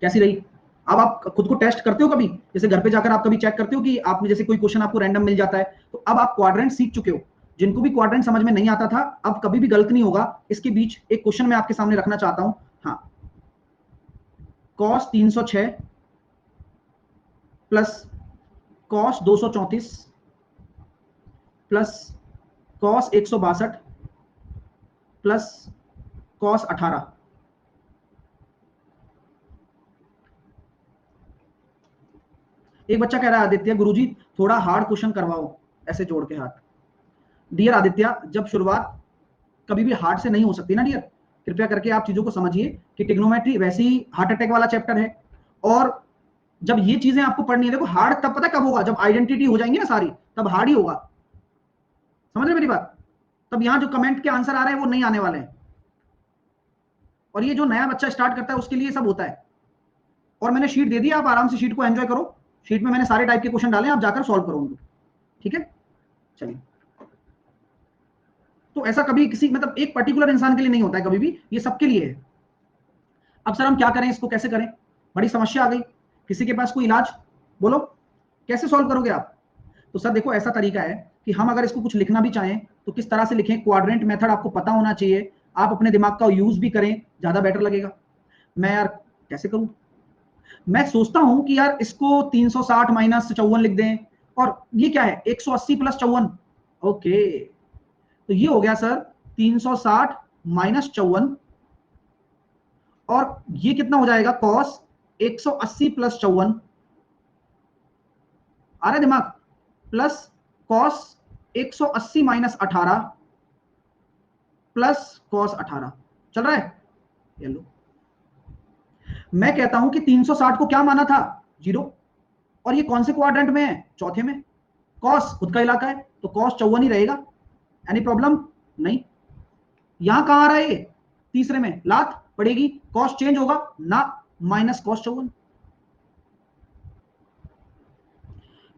कैसी रही? अब आप खुद को टेस्ट करते हो कभी? जैसे घर पे जाकर आप कभी चेक करते हो कि आपने जैसे कोई क्वेश्चन आपको रैंडम मिल जाता है, तो अब आप क्वाड्रेंट सीख चुके हो, जिनको भी क्वाड्रेंट समझ में नहीं आता था, अब कभी भी गलत नहीं होगा। इसके बीच एक क्वेश्चन मैं आपके सामने रखना चाहता हूं। हाँ, cos 306 plus cos 234 plus cos 162 plus cos 18। एक बच्चा कह रहा है आदित्य गुरुजी थोड़ा हार्ड क्वेश्चन करवाओ, ऐसे जोड़ के हाथ। डियर आदित्य, जब शुरुआत कभी भी हार्ड से नहीं हो सकती ना डियर, कृपया करके आप चीजों को समझिए कि ट्रिग्नोमेट्री वैसे ही हार्ट अटैक वाला चैप्टर है, और जब ये चीजें आपको पढ़नी है, देखो हार्ड तब पता कब होगा, जब आइडेंटिटी हो जाएंगी ना सारी, तब हार्ड ही होगा। समझ रहे मेरी बात? तब यहां जो कमेंट के आंसर आ रहे हैं वो नहीं आने वाले हैं, और ये जो नया बच्चा स्टार्ट करता है उसके लिए सब होता है। और मैंने शीट दे दी, आप आराम से शीट को एंजॉय करो। शीट में मैंने सारे टाइप के क्वेश्चन डाले, आप जाकर सॉल्व करो उनको, ठीक है? चलिए, तो ऐसा कभी किसी मतलब एक पर्टिकुलर इंसान के लिए नहीं होता है, कभी भी ये सबके लिए है। अब सर हम क्या करें, इसको कैसे करें? बड़ी समस्या आ गई, किसी के पास कोई इलाज? बोलो, कैसे सॉल्व करोगे आप? तो सर देखो, ऐसा तरीका है कि हम अगर इसको कुछ लिखना भी चाहें तो किस तरह से लिखें, क्वाड्रेंट मेथड आपको पता होना चाहिए, आप अपने दिमाग का यूज भी करें, ज्यादा बेटर लगेगा। मैं यार कैसे करूं? मैं सोचता हूं कि यार इसको 360 माइनस 54 लिख दें, और ये क्या है 180 प्लस 54। ओके, तो ये हो गया सर 360 माइनस 54, और ये कितना हो जाएगा कॉस 180 प्लस 54, आ रहा है दिमाग, plus cos 180 minus 18 plus cos 18। चल रहा है? ये लो, मैं कहता हूं कि 360 को क्या माना था, 0, और ये कौन से क्वाड्रेंट में है, चौथे में। कॉस खुद का इलाका है तो कॉस 54 ही रहेगा, एनी प्रॉब्लम नहीं। यहां कहां आ रहा है ये, तीसरे में, लात पड़ेगी, कॉस चेंज होगा ना, माइनस कॉस 54।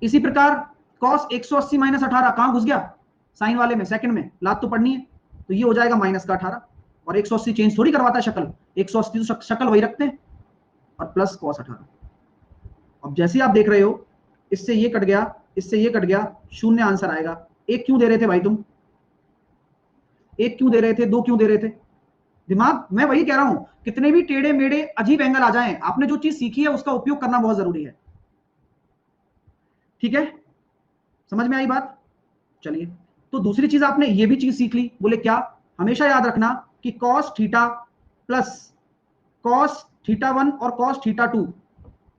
इसी प्रकार कॉस 180 माइनस 18 कहां घुस गया, साइन वाले में, सेकंड में, लात तो पढ़नी है, तो ये हो जाएगा माइनस का 18, और 180 चेंज थोड़ी करवाता है शक्ल, 180 तो शक्ल वही रखते हैं, और प्लस कॉस 18। अब जैसे आप देख रहे हो, इससे ये कट गया, इससे ये कट गया, शून्य आंसर आएगा। एक क्यों दे रहे थे भाई तुम, एक क्यों दे रहे थे, दो क्यों दे रहे थे? दिमाग, मैं वही कह रहा हूं, कितने भी टेढ़े मेढ़े अजीब एंगल आ जाएं, आपने जो चीज सीखी है उसका उपयोग करना बहुत जरूरी है, ठीक है? समझ में आई बात? चलिए, तो दूसरी चीज आपने ये भी चीज सीख ली, बोले क्या? हमेशा याद रखना कि cos theta plus cos theta 1 और कॉस थीटा 2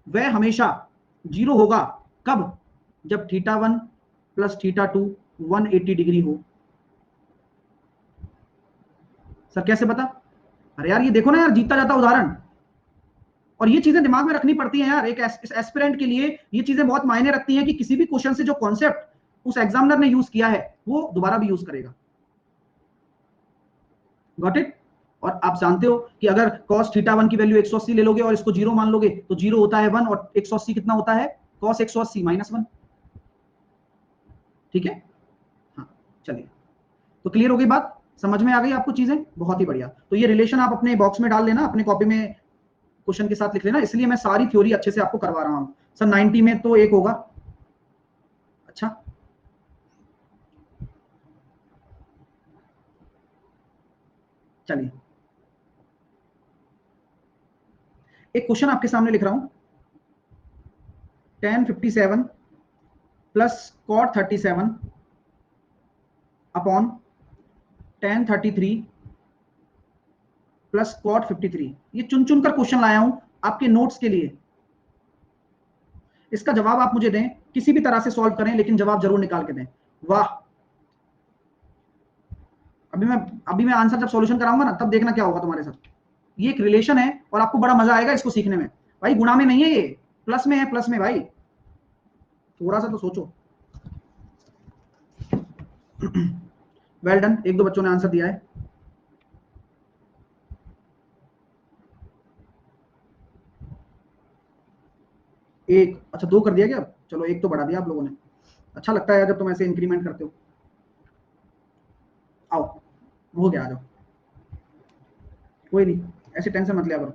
वह हमेशा 0 होगा, कब? जब थीटा 1 प्लस थीटा 2 180 डिग्री हो। सर कैसे बता? अरे यार ये देखो ना यार, जीतता जाता उदाहरण, और ये चीजें दिमाग में रखनी पड़ती हैं यार, एक एस्पिरेंट के लिए ये चीजें बहुत मायने रखती हैं कि किसी भी क्वेश्चन से जो कॉन्सेप्ट उस एग्जामिनर ने यूज किया है वो दोबारा भी यूज करेगा। Got it? और आप जानते हो कि अगर cos थीटा 1 की वैल्यू 180 ले लोगे और इसको 0 मान लोगे तो 0 होता है 1, और 180 कितना होता है, cos 180 माइनस 1, ठीक है? हाँ, चलिए, तो क्लियर हो गई बात, समझ में आ गई आपको चीजें? बहुत ही बढ़िया। तो ये रिलेशन आप अपने बॉक्स में डाल लेना, अपने कॉपी में क्वेश्चन के साथ लिख लेना, इसलिए मैं सारी थ्योरी अच्छे से आपको करवा रहा हूं। सर 90 में तो एक होगा, अच्छा चलिए, एक क्वेश्चन आपके सामने लिख रहा हूं, tan 57 plus cot 37 upon tan 33 plus cot 53। ये चुन चुन कर क्वेश्चन लाया हूं आपके नोट्स के लिए, इसका जवाब आप मुझे दें, किसी भी तरह से सॉल्व करें लेकिन जवाब जरूर निकाल के दें। वाह, अभी मैं आंसर जब सॉल्यूशन कराऊंगा ना, तब देखना क्या होगा तुम्हारे साथ। ये एक रिलेशन है और आपको बड़ा मजा आएगा इसको सीखने में। भाई गुणा में नहीं है ये, प्लस में है, प्लस में भाई, थोड़ा सा तो सोचो। वेल डन, एक दो बच्चों ने आंसर दिया है। एक, अच्छा दो कर दिया क्या? चलो एक तो बढ़ा दिया आप लोगों ने, अच्छा लगता है जब तुम ऐसे इंक्रीमेंट करते हो। आओ, हो गया, आ जाओ, कोई नहीं, ऐसे टेंशन मत लिया करो।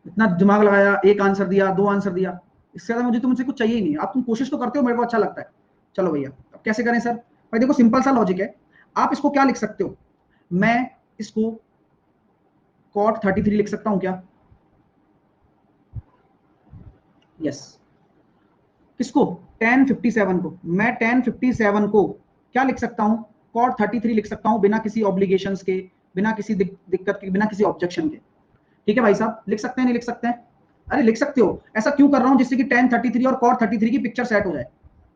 इतना दिमाग लगाया, एक आंसर दिया, दो आंसर दिया, इससे ज्यादा मुझे तुमसे कुछ चाहिए ही नहीं। आप तुम कोशिश तो करते हो, मेरे को अच्छा लगता है। चलो भैया, अब कैसे करें सर? भाई देखो सिंपल सा लॉजिक है, आप इसको क्या लिख सकते हो, मैं इसको cot 33 लिख सकता हूं क्या? यस। किसको? tan 57 को। मैं tan 57 को क्या लिख सकता हूं? cot 33 लिख सकता हूं, बिना किसी ऑब्लिगेशंस के, बिना किसी दिक्कत के, बिना किसी ऑब्जेक्शन के। ठीक है भाई साहब, लिख सकते हैं नहीं लिख सकते हैं? अरे लिख सकते हो। ऐसा क्यों कर रहा हूं? जिससे कि tan 33 और cot 33 की पिक्चर सेट हो जाए।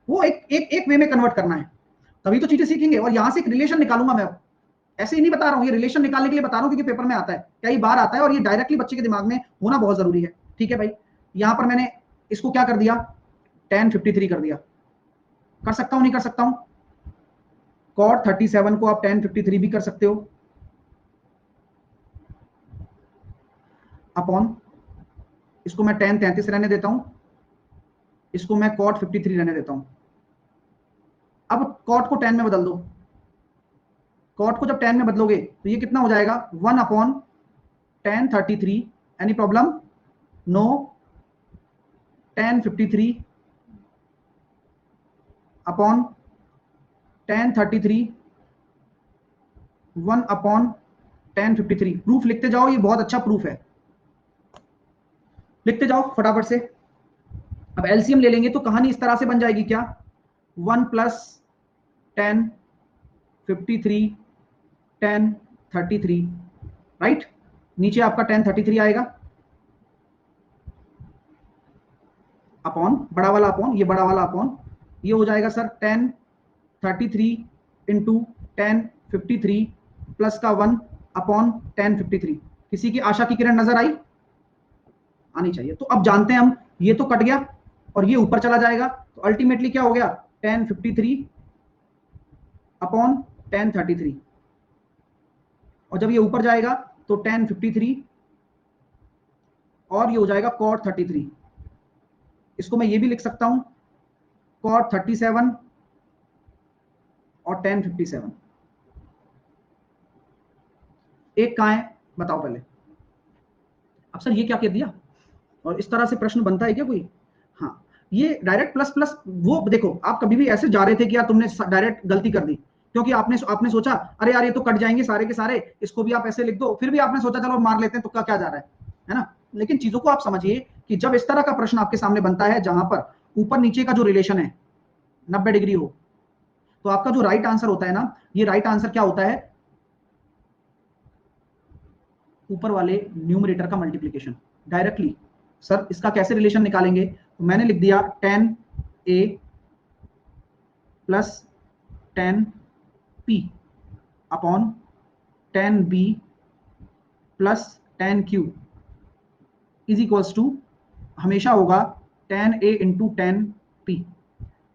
वो एक वे में कन्वर्ट करना है, तभी तो चीजें सीखेंगे। और यहां से एक रिलेशन निकालूंगा मैं। अब ऐसे ही नहीं बता रहा हूं, ये रिलेशन निकालने के लिए बता रहा हूं, क्योंकि पेपर में आता है, कई बार आता है, और ये डायरेक्टली बच्चे के दिमाग में होना बहुत जरूरी है। ठीक है भाई, यहां पर मैंने इसको क्या कर दिया? tan 53 कर दिया। कर सकता हूं नहीं कर सकता हूं? cot 37 को आप tan 53 भी कर सकते हो, अपॉन इसको मैं tan 33 रहने देता हूं, इसको मैं cot 53 रहने देता हूं। अब cot को tan में बदल दो। cot को जब tan में बदलोगे तो ये कितना हो जाएगा? 1 upon tan 33। Any problem? No. tan 53 upon tan 33, 1 upon tan 53। Proof लिखते जाओ, ये बहुत अच्छा प्रूफ है, लिखते जाओ फटाफट से। अब एलसीएम ले लेंगे तो कहानी इस तरह से बन जाएगी क्या? 1 प्लस tan 53 tan 33, राइट। नीचे आपका tan 33 आएगा, अपॉन बड़ा वाला अपॉन, ये बड़ा वाला अपॉन, ये हो जाएगा sir tan 33 into tan 53 plus का 1 अपॉन tan 53। किसी की आशा की किरण नजर आई? आनी चाहिए। तो अब जानते हैं हम, ये तो कट गया और ये ऊपर चला जाएगा, तो अल्टीमेटली क्या हो गया? tan 53 upon tan 33। और जब ये ऊपर जाएगा तो tan 53 और ये हो जाएगा cot 33। इसको मैं ये भी लिख सकता हूं, cot 37 और tan 57। एक कहां है बताओ पहले। अब सर ये क्या कह दिया, और इस तरह से प्रश्न बनता है क्या कोई? हाँ, ये डायरेक्ट प्लस प्लस, वो देखो आप कभी भी ऐसे जा रहे थे कि यार तुमने डायरेक्ट गलती कर दी, क्योंकि आपने सोचा अरे यार ये तो कट जाएंगे सारे के सारे, इसको भी आप ऐसे लिख दो, फिर भी आपने सोचा चलो मार लेते हैं, तुक्का क्या जा रहा है ना। लेकिन चीजों को आप समझिए कि जब इस तरह का प्रश्न आपके सामने बनता है जहां पर ऊपर नीचे का जो रिलेशन है 90 डिग्री हो, तो आपका जो राइट आंसर होता है ना, ये राइट आंसर क्या होता है? ऊपर वाले न्यूमरेटर का मल्टीप्लीकेशन डायरेक्टली। सर इसका कैसे रिलेशन निकालेंगे? तो मैंने लिख दिया tan a plus tan p upon tan b plus tan q is equals to, हमेशा होगा tan a into tan p।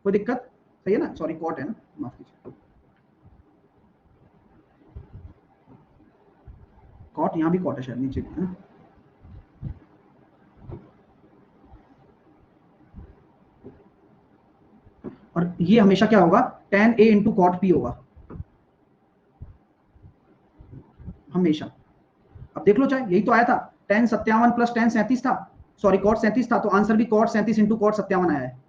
कोई दिक्कत? सही है ना? सॉरी कॉट है ना, माफ कीजिए। कॉट, यहां भी कॉट है शायद, नीचे भी है ना। और ये हमेशा क्या होगा? tan a into cot p होगा हमेशा। अब देख लो, चाहे यही तो आया था, tan 57 प्लस tan 37 था, सॉरी cot 37 था, तो आंसर भी cot 37 इंटू cot 57 आया है।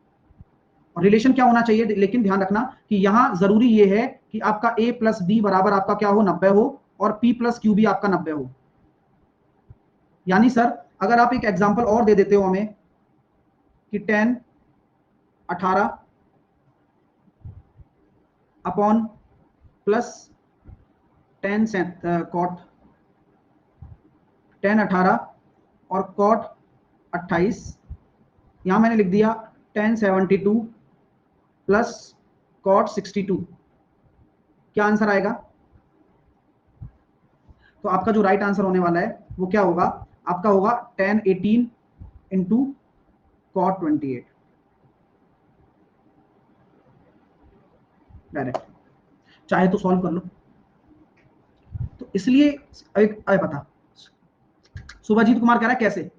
और रिलेशन क्या होना चाहिए? लेकिन ध्यान रखना कि यहां जरूरी ये है कि आपका a प्लस बी बराबर आपका क्या हो? 90 हो, और p प्लस क्यू भी आपका 90 हो। यानी सर अगर आप एक एग्जांपल और दे देते हो हमें कि tan 18 upon plus tan cot tan 18 और cot 28, यहां मैंने लिख दिया tan 72 प्लस cot 62, क्या आंसर आएगा? तो आपका जो राइट आंसर होने वाला है वो क्या होगा? आपका होगा tan 18 इंटू cot 28 डायरेक्ट। चाहे तो सॉल्व कर लो। तो इसलिए एक बता, सुभाजीत कुमार कह रहा है कैसे?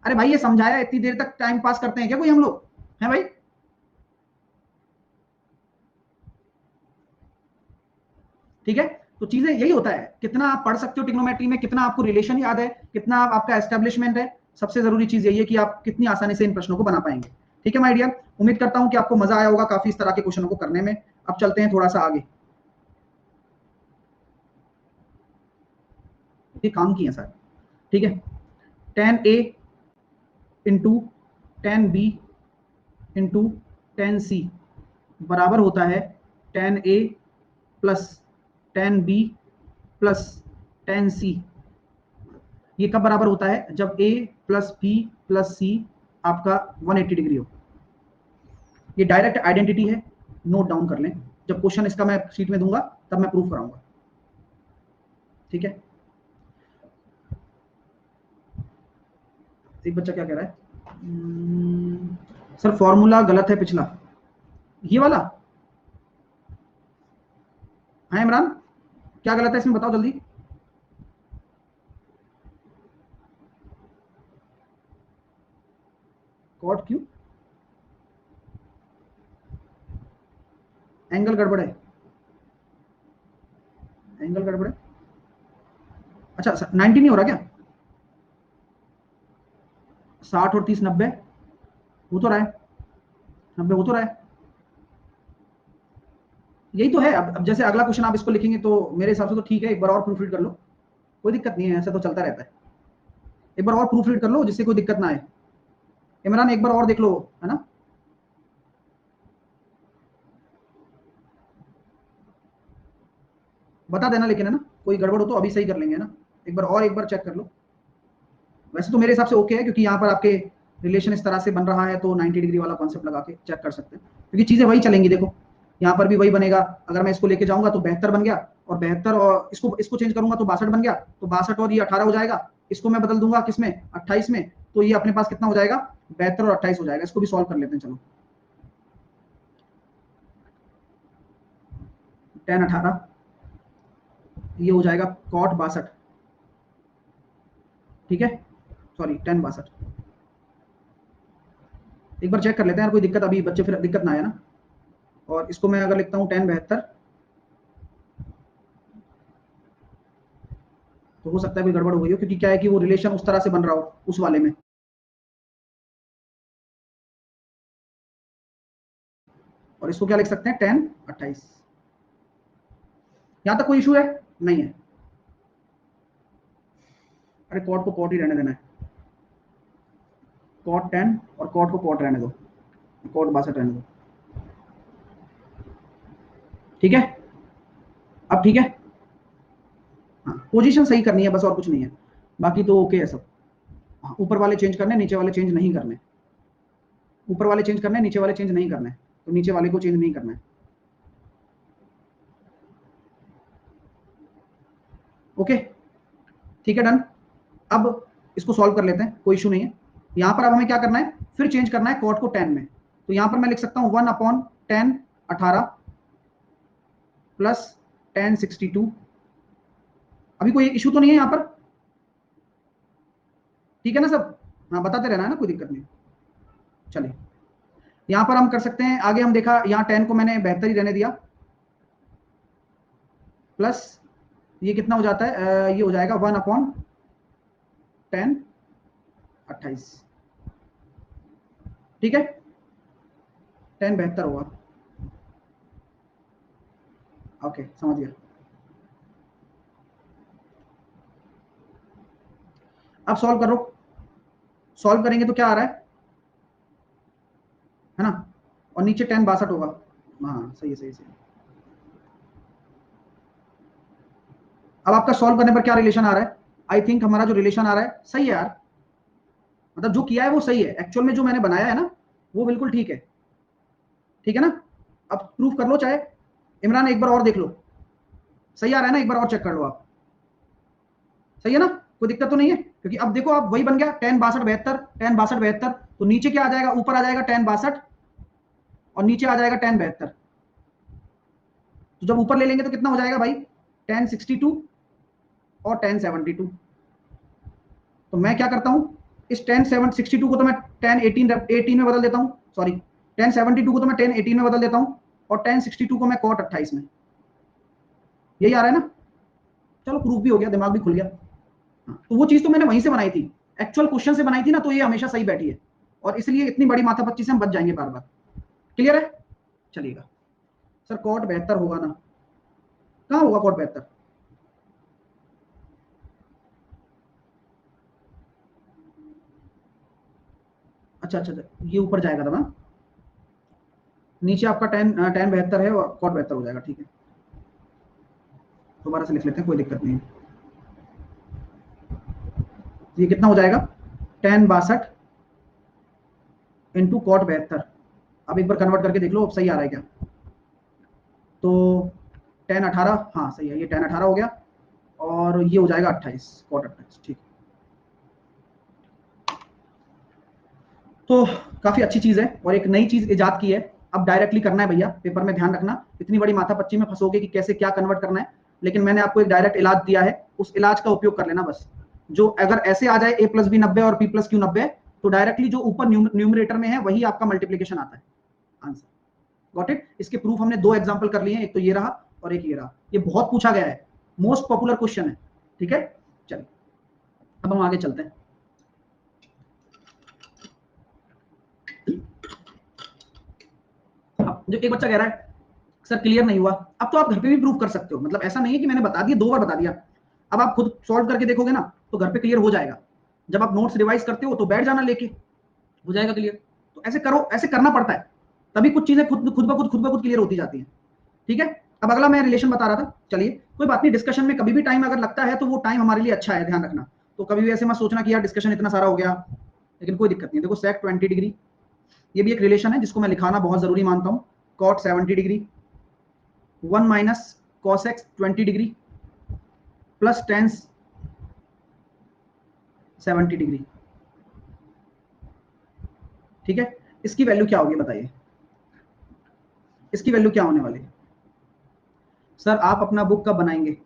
अरे भाई ये समझाया, इतनी देर तक टाइम पास करते हैं क्या कोई हम लोग? हैं भाई? ठीक है, तो चीजें यही होता है, कितना आप पढ़ सकते हो ट्रिग्नोमेट्री में, कितना आपको रिलेशन याद है, कितना आपका एस्टेब्लिशमेंट है। सबसे जरूरी चीज यही है कि आप कितनी आसानी से इन प्रश्नों को बना पाएंगे। ठीक है माय डियर, उम्मीद करता हूं कि आपको मजा आया होगा काफी इस तरह के क्वेश्चनों को करने में। अब चलते हैं थोड़ा सा आगे, ये काम किए सर, ठीक है। tan A into tan B into tan C बराबर होता है tan A plus tan B plus tan C। ये कब बराबर होता है? जब A plus B plus C आपका 180 डिग्री हो। ये डायरेक्ट आइडेंटिटी है, नोट डाउन कर लें, जब क्वेश्चन इसका मैं शीट में दूंगा तब मैं प्रूफ कराऊंगा, ठीक है। एक बच्चा क्या कह रहा है, सर फॉर्मूला गलत है पिछला, ये वाला। हाँ इमरान, क्या गलत है इसमें बताओ जल्दी। कॉट क्यों? एंगल गड़बड़ है, एंगल गड़बड़ है। अच्छा 90 नहीं हो रहा क्या? 60 और 30 90 हो तो रहा है, 90 हो तो रहा है, यही तो है। अब जैसे अगला क्वेश्चन आप इसको लिखेंगे तो मेरे हिसाब से तो ठीक है, एक बार और प्रूफ रीड कर लो, कोई दिक्कत नहीं है, ऐसा तो चलता रहता है। एक बार और प्रूफ रीड कर लो जिससे कोई दिक्कत ना आए। इमरान एक बार और देख लो, है ना। बता देना लेकिन, है ना, कोई गड़बड़ हो तो अभी सही कर लेंगे, है ना। एक बार चेक कर लो। वैसे तो मेरे हिसाब से ओके है, क्योंकि यहाँ पर आपके रिलेशन इस तरह से बन रहा है, तो 90 डिग्री वाला कॉन्सेप्ट लगा के चेक कर सकते हैं, क्योंकि चीजें वही चलेंगी। देखो यहाँ पर भी वही बनेगा, अगर मैं इसको लेके जाऊंगा तो 72 बन गया, और 72 और इसको चेंज करूंगा तो 62 बन गया, तो 62 और ये 18 हो जाएगा। इसको मैं बदल दूंगा किसमें, 28 में, तो ये अपने पास कितना हो जाएगा, 72 और 28 हो जाएगा। इसको भी सॉल्व कर लेते हैं, चलो। tan 18 ये हो जाएगा cot 62, ठीक है, सॉरी tan 62। एक बार चेक कर लेते हैं यार, कोई दिक्कत अभी बच्चे फिर दिक्कत ना आए ना। और इसको मैं अगर लिखता हूँ tan 72, तो हो सकता है कोई गड़बड़ हो गई हो, क्योंकि क्या है कि वो रिलेशन उस तरह से बन रहा हो उस वाले में। और इसको क्या लिख सकते हैं, tan 28। यहां तक कोई इशू है? नहीं है। अरे कॉट को कॉट ही रहने देना है, कॉट 10 और कॉट को कॉट रहने दो, कॉट 62 रहने दो, ठीक है। अब ठीक है, हाँ पोजीशन सही करनी है बस, और कुछ नहीं है, बाकी तो ओके है सब। हाँ, ऊपर वाले चेंज करने, नीचे वाले चेंज नहीं करने, ऊपर वाले चेंज करने, नीचे वाले चेंज नहीं करने, तो नीचे वाले को चेंज नहीं करना है, ओके, ठीक है, डन। अब इसको सॉल्व कर लेते हैं, कोई इशू नहीं है। यहाँ पर अब हमें क्या करना है, फिर चेंज करना है कॉट को 10 में, तो यहाँ पर मैं लिख सकता हूँ 1/10 18 प्लस tan 62। अभी कोई इशू तो नहीं है यहाँ पर, ठीक है ना सब? हाँ बताते रहना है ना, कोई दिक्कत नहीं। चलिए यहाँ पर हम कर सकते हैं आगे, हम देखा यहाँ 10 को मैंने 72 ही रहने दिया, प्लस ये कितना हो जाता है, ये हो जाएगा 1/10 28, ठीक है, 10 72 होगा, ओके समझ गया। अब सॉल्व करो, सॉल्व करेंगे तो क्या आ रहा है ना, और नीचे 10 62 होगा, हाँ सही है, सही सही। अब आपका सॉल्व करने पर क्या रिलेशन आ रहा है, आई थिंक हमारा जो रिलेशन आ रहा है सही है यार, मतलब जो किया है वो सही है, एक्चुअल में जो मैंने बनाया है ना वो बिल्कुल ठीक है, ठीक है ना। अब प्रूफ कर लो चाहे, इमरान एक बार और देख लो, सही आ रहा है ना, एक बार और चेक कर लो आप, सही है ना, कोई दिक्कत तो नहीं है, क्योंकि अब देखो आप वही बन गया tan 62 72, tan 62 72, तो नीचे क्या आ जाएगा, ऊपर आ जाएगा tan 62 और नीचे आ जाएगा tan 72, तो जब ऊपर ले लेंगे तो कितना हो जाएगा भाई, tan 62 और tan 72। तो मैं क्या करता हूं, इस tan 62 को तो मैं tan 18 में बदल देता हूं, सॉरी tan 72 को तो मैं tan 18 में बदल देता हूं, और tan 62 को मैं cot 28 में, यही आ रहा है ना। चलो प्रूफ भी हो गया, दिमाग भी खुल गया। तो वो चीज तो मैंने वहीं से बनाई थी, एक्चुअल क्वेश्चन से बनाई थी ना, तो ये हमेशा सही बैठी है, और इसलिए इतनी बड़ी माथापच्ची से हम बच जाएंगे बार बार, क्लियर है, चलिएगा। सर कॉट 72 होगा ना? कहाँ होगा कॉट 72? अच्छा अच्छा अच्छा, ये ऊपर जाएगा तब। हाँ, नीचे आपका tan 72 है और कॉट 72 हो जाएगा। ठीक है, दोबारा से लिख लेते हैं, कोई दिक्कत नहीं है। ये कितना हो जाएगा? tan 62 into cot 72। अब एक बार कन्वर्ट करके देख लो अब सही आ रहा है क्या। तो tan 18, हाँ सही है, ये tan 18 हो गया और ये हो जाएगा 28, कॉट 28। ठीक, तो काफी अच्छी चीज है और एक नई चीज इजाद की है। अब डायरेक्टली करना है भैया, पेपर में ध्यान रखना, इतनी बड़ी माथापच्ची में फंसोगे कि कैसे क्या कन्वर्ट करना है। लेकिन मैंने आपको एक डायरेक्ट इलाज दिया है, उस इलाज का उपयोग कर लेना बस। जो अगर ऐसे आ जाए a+b 90 और p+q 90, तो डायरेक्टली जो ऊपर न्यूमरेटर में है वही आपका मल्टीप्लीकेशन आता है आंसर। Got it? इसके प्रूफ हमने 2 एग्जांपल कर लिए हैं, एक तो ये रहा और एक ये रहा। ये बहुत पूछा गया है, मोस्ट पॉपुलर क्वेश्चन है। ठीक है, चलिए अब हम आगे चलते हैं। अब जो एक बच्चा कह रहा है सर क्लियर नहीं हुआ, अब तो आप घर पे भी प्रूफ कर सकते हो। मतलब ऐसा नहीं है कि मैंने बता दिया, 2 बार बता दिया, अब आप खुद सॉल्व करके देखोगे ना तो घर पे क्लियर हो जाएगा। जब आप नोट्स रिवाइज करते हो तो बैठ जाना लेके, हो जाएगा क्लियर। तो ऐसे करो, ऐसे करना पड़ता है, तभी कुछ चीजें खुद ब खुद क्लियर होती जाती हैं। ठीक है, अब अगला मैं रिलेशन बता रहा था। चलिए कोई बात नहीं, डिस्कशन में कभी भी टाइम अगर लगता है तो वो टाइम हमारे लिए अच्छा है, ध्यान रखना। तो कभी भी ऐसे मत सोचना कि यार डिस्कशन इतना सारा हो गया, लेकिन कोई दिक्कत नहीं। देखो sec 20 डिग्री, ये भी एक रिलेशन है जिसको मैं लिखाना बहुत जरूरी मानता हूँ। cot 70 degree 1 minus cos x 20 degree plus tan 70 degree. ठीक है, इसकी वैल्यू क्या होगी बताइए, इसकी वैल्यू क्या होने वाली है? सर आप अपना बुक कब बनाएंगे?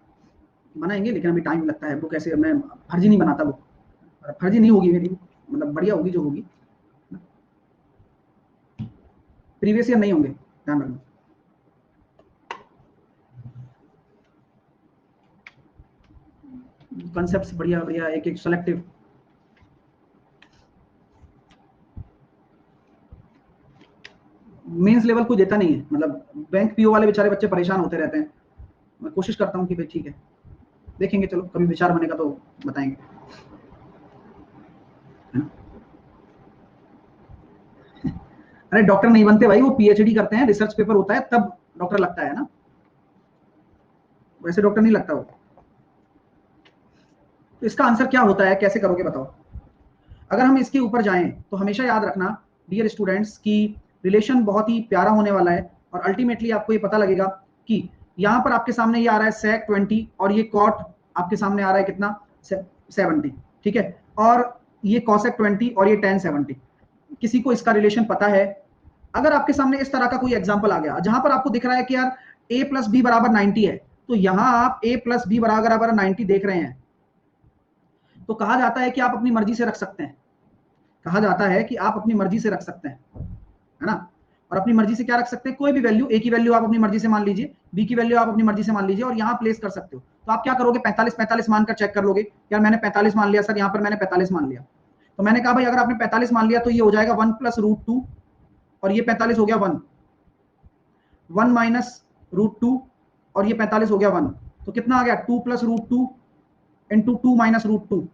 बनाएंगे, लेकिन अभी टाइम लगता है। बुक ऐसे मैं फर्जी नहीं बनाता, बुक फर्जी नहीं होगी मेरी, मतलब बढ़िया होगी जो होगी। प्रीवियस ईयर नहीं होंगे, ध्यान रखना। कॉन्सेप्ट्स बढ़िया बढ़िया, एक एक सेलेक्टिव। मेंस लेवल को देता नहीं है, मतलब बैंक पीओ वाले बेचारे बच्चे परेशान होते रहते हैं। मैं कोशिश करता हूँ कि भाई ठीक है, देखेंगे, चलो कभी विचार बनेगा तो बताएंगे, है ना? अरे डॉक्टर नहीं बनते भाई, वो पीएचडी करते हैं, रिसर्च पेपर होता है तब डॉक्टर लगता है ना, वैसे डॉक्टर नहीं लगता वो। तो इसका आंसर क्या होता है, कैसे करोगे बताओ? अगर हम इसके ऊपर जाएं तो हमेशा याद रखना डियर स्टूडेंट्स की रिलेशन बहुत ही प्यारा होने वाला है। और अल्टीमेटली आपको ये पता लगेगा कि यहाँ पर आपके सामने ये आ रहा है sec 20 और ये cot आपके सामने आ रहा है कितना, 70। ठीक है, और ये cosec 20 और ये tan 70। किसी को इसका रिलेशन पता है? अगर आपके सामने इस तरह का कोई एग्जाम्पल आ गया जहां पर आपको दिख रहा है कि यार a+b बराबर 90 है, तो यहां आप a+b बराबर 90 देख रहे हैं, तो कहा जाता है कि आप अपनी मर्जी से रख सकते हैं। कहा जाता है कि आप अपनी मर्जी से रख सकते हैं, है ना? और अपनी मर्जी से क्या रख सकते हैं? कोई भी वैल्यू, ए की वैल्यू आप अपनी मर्जी से मान लीजिए, बी की वैल्यू आप अपनी मर्जी से मान लीजिए और यहाँ प्लेस कर सकते हो। तो आप क्या करोगे, 45 मानकर चेक कर लोगे, यार मैंने 45 मान लिया सर, यहाँ पर मैंने 45 मान लिया। तो मैंने कहा भाई अगर आपने 45 मान लिया तो ये हो जाएगा 1+√2 और ये 45 हो गया 1, 1 - √2 और ये 45 हो गया 1। तो कितना आ गया, 2+√2 इंटू 2 - √2।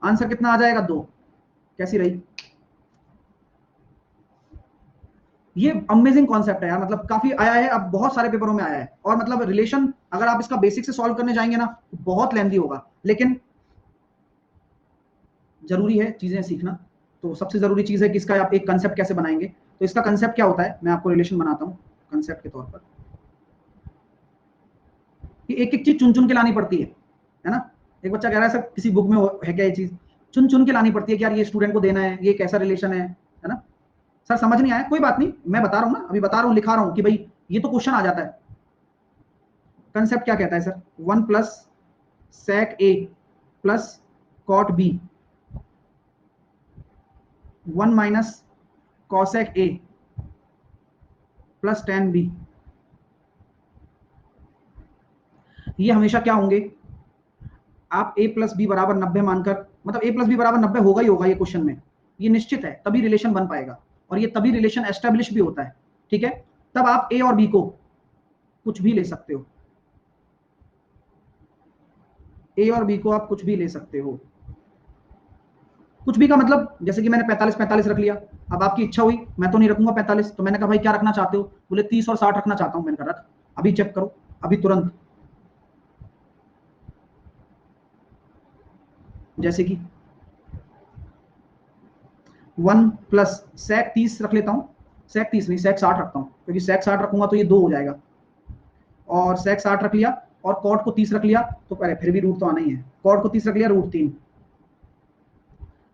आंसर कितना आ जाएगा, 2। कैसी रही? ये अमेजिंग कॉन्सेप्ट है यार, मतलब काफी आया है, अब बहुत सारे पेपरों में आया है। और मतलब रिलेशन अगर आप इसका बेसिक से सॉल्व करने जाएंगे ना तो बहुत लेंथी होगा, लेकिन जरूरी है चीजें सीखना। तो सबसे जरूरी चीज है कि इसका आप एक कंसेप्ट कैसे बनाएंगे। तो इसका कंसेप्ट क्या होता है, मैं आपको रिलेशन बनाता हूँ कंसेप्ट के तौर पर। कि एक एक चीज चुन चुन के लानी पड़ती है ना? एक बच्चा कह रहा है सर किसी बुक में है क्या ये चीज, चुन चुन के लानी पड़ती है कि यार ये स्टूडेंट को देना है, ये कैसा रिलेशन है ना? सर समझ नहीं आया, कोई बात नहीं, मैं बता रहा हूँ ना, अभी बता रहा हूँ, लिखा रहा हूँ कि भाई ये तो क्वेश्चन आ जाता है। कंसेप्ट क्या कहता है sir, 1+sec A plus cot B 1 - cosec A plus tan B। ये हमेशा क्या होंगे, आप a+b बराबर 90 मानकर, मतलब a+b बराबर 90 होगा ही होगा ये क्वेश्चन में, ये निश्चित है, तभी रिलेशन बन पाएगा और ये तभी रिलेशन एस्टेब्लिश भी होता है। ठीक है, तब आप ए और बी को कुछ भी ले सकते हो, ए और बी को आप कुछ भी ले सकते हो। कुछ भी का मतलब जैसे कि मैंने 45 45 रख लिया, अब आपकी इच्छा हुई मैं तो नहीं रखूंगा 45, तो मैंने कहा भाई क्या रखना चाहते हो, बोले 30 और 60 रखना चाहता हूं, मैंने कहा रख, अभी चेक करो, अभी तुरंत। जैसे कि 1 प्लस sec 30 रख लेता हूं, sec 30 नहीं sec 60 रखता हूं, क्योंकि sec 60 रखूंगा तो ये 2 हो जाएगा, और sec 60 रख लिया और cot को 30 रख लिया, तो अरे फिर भी रूट तो आना ही है, cot को 30 रख लिया, रूट 3।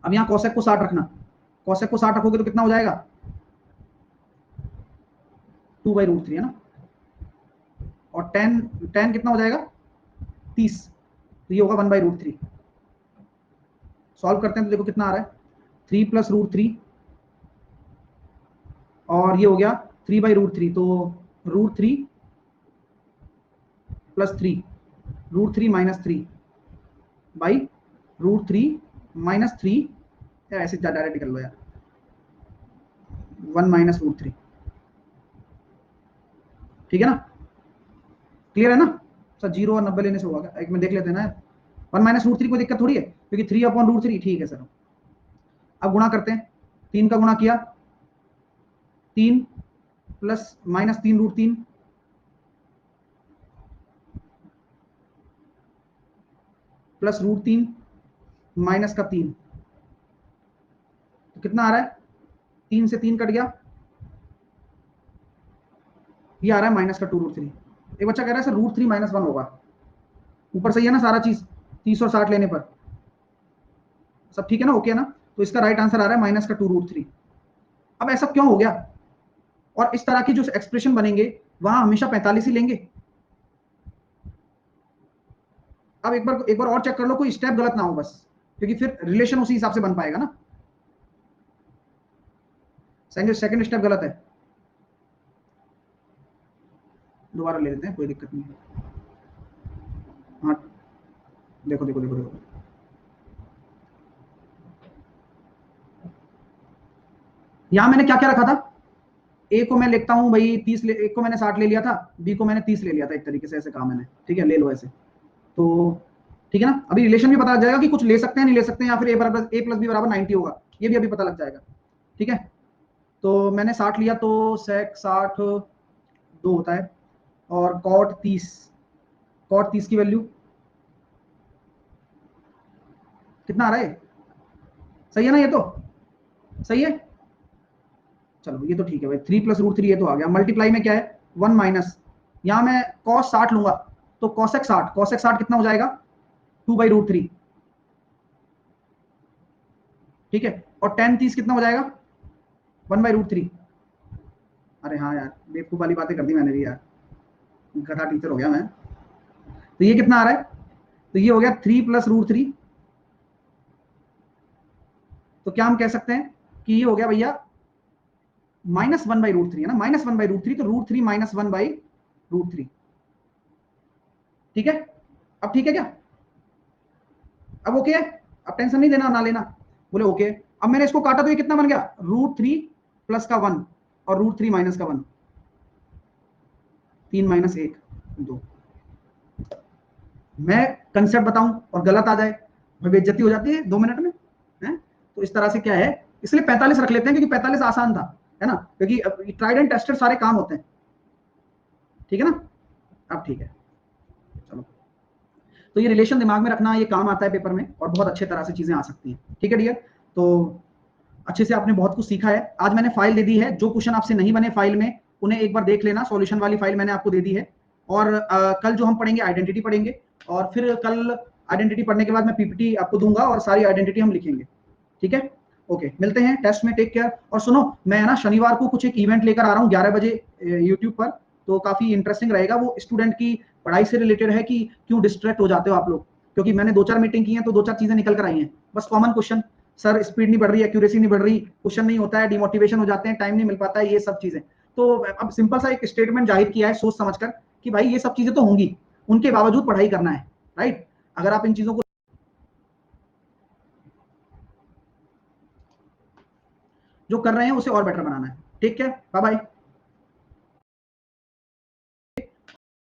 अब यहाँ cosec को 60 रखना, cosec को 60 रखोगे तो कितना हो जाएगा, 2/√3 है ना, और tan tan कितना हो जाएगा 30, तो ये होगा 1/√3। सॉल्व करते हैं तो देखो कितना आ रहा है, 3 प्लस √3 और ये हो गया 3/√3, तो √3 प्लस 3, √3 माइनस 3 बाई √3 माइनस 3, या ऐसे डायरेक्ट निकल लो यार, 1 माइनस √3, ठीक है ना, क्लियर है ना सर, 0 और 90 लेने से होगा, एक में देख लेते हैं ना, 1 माइनस √3 कोई दिक्कत थोड़ी है, क्योंकि 3/√3, ठीक है सर। अब गुणा करते हैं, 3 का गुणा किया, 3 प्लस माइनस 3 √3 प्लस √3 माइनस का 3, तो कितना आ रहा है, 3 से 3 कट गया, ये आ रहा है माइनस का 2√3। एक बच्चा कह रहा है सर √3 माइनस 1 होगा, ऊपर सही है ना सारा चीज, 30 और 60 लेने पर सब ठीक है ना, ओके है ना, तो इसका राइट आंसर आ रहा है माइनस का 2√3। अब ऐसा क्यों हो गया, और इस तरह की जो एक्सप्रेशन बनेंगे वहां हमेशा 45 ही लेंगे। अब एक बार और चेक कर लो कोई स्टेप गलत ना हो बस, क्योंकि फिर रिलेशन उसी हिसाब से बन पाएगा ना। सेकंड स्टेप गलत है, दोबारा ले लेते हैं, कोई दिक्कत नहीं है। हाँ देखो देखो देखो देखो, यहां मैंने क्या क्या रखा था, ए को मैं लिखता हूं भाई 30, ए को मैंने 60 ले लिया था, बी को मैंने 30 ले लिया था, एक तरीके से ऐसे कहा मैंने, ठीक है ले लो ऐसे, तो ठीक है ना। अभी रिलेशन भी पता लग जाएगा कि कुछ ले सकते हैं नहीं ले सकते हैं, या फिर ए प्लस बी बराबर 90 होगा, ये भी अभी पता लग जाएगा, ठीक है। तो मैंने 60 लिया, तो sec 60 2 होता है, और cot 30 की वैल्यू कितना आ रहा है, सही है ना, ये तो सही है, चलो ये तो ठीक है भाई, 3 प्लस √3 ये तो आ गया, मल्टीप्लाई में क्या है 1 माइनस, यहां मैं cos 60 लूंगा, तो cosec 60 कितना हो जाएगा 2/√3, ठीक है, और tan 30 कितना हो जाएगा 1/√3। अरे हाँ यार बेवकूफ वाली बातें कर दी मैंने भी यार, गधा टीचर हो गया मैं। तो ये कितना आ रहा है, तो ये हो गया 3 प्लस √3, तो क्या हम कह सकते हैं कि ये हो गया भैया -1/√3 है ना, -1/√3, तो √3 -1/√3, ठीक है। अब ठीक है क्या, अब ओके है, अब टेंशन नहीं देना ना लेना, बोले ओके। अब मैंने इसको काटा तो ये कितना बन गया, √3 प्लस का 1 और √3 माइनस का 1, 3 माइनस 1 2। मैं कंसेप्ट बताऊं और गलत आ जाए, मैं बेइज्जती हो जाती है 2 मिनट में, है? तो इस तरह से क्या है, इसलिए 45 रख लेते हैं, क्योंकि 45 आसान था, है ना, क्योंकि ट्राइड एंड टेस्टेड सारे काम होते हैं, ठीक है ना। अब ठीक है, चलो, तो ये रिलेशन दिमाग में रखना, ये काम आता है पेपर में, और बहुत अच्छे तरह से चीजें आ सकती हैं, ठीक है डियर। तो अच्छे से आपने बहुत कुछ सीखा है, आज मैंने फाइल दे दी है, जो क्वेश्चन आपसे नहीं बने फाइल में उन्हें एक बार देख लेना, सॉल्यूशन वाली फाइल मैंने आपको दे दी है, और कल जो हम पढ़ेंगे आइडेंटिटी पढ़ेंगे, और फिर कल आइडेंटिटी पढ़ने के बाद मैं पीपीटी आपको दूंगा और सारी आइडेंटिटी हम लिखेंगे, ठीक है। ओके मिलते हैं टेस्ट में, टेक केयर। और सुनो मैं ना शनिवार को कुछ एक इवेंट लेकर आ रहा हूँ 11 बजे यूट्यूब पर, तो काफी इंटरेस्टिंग रहेगा, वो स्टूडेंट की पढ़ाई से रिलेटेड है कि क्यों डिस्ट्रैक्ट हो जाते हो आप लोग, क्योंकि मैंने 2-4 मीटिंग की हैं, तो 2-4 चीजें निकल कर आई हैं, बस कॉमन क्वेश्चन, सर स्पीड नहीं बढ़ रही, एक्यूरेसी नहीं बढ़ रही, क्वेश्चन नहीं होता है, डिमोटिवेशन हो जाते हैं, टाइम नहीं मिल पाता है, ये सब चीजें। तो अब सिंपल सा एक स्टेटमेंट जाहिर किया है सोच समझकर कि भाई ये सब चीजें तो होंगी, उनके बावजूद पढ़ाई करना है, राइट। अगर आप इन चीजों को जो कर रहे हैं उसे और बेटर बनाना है, ठीक है, बाय बाय।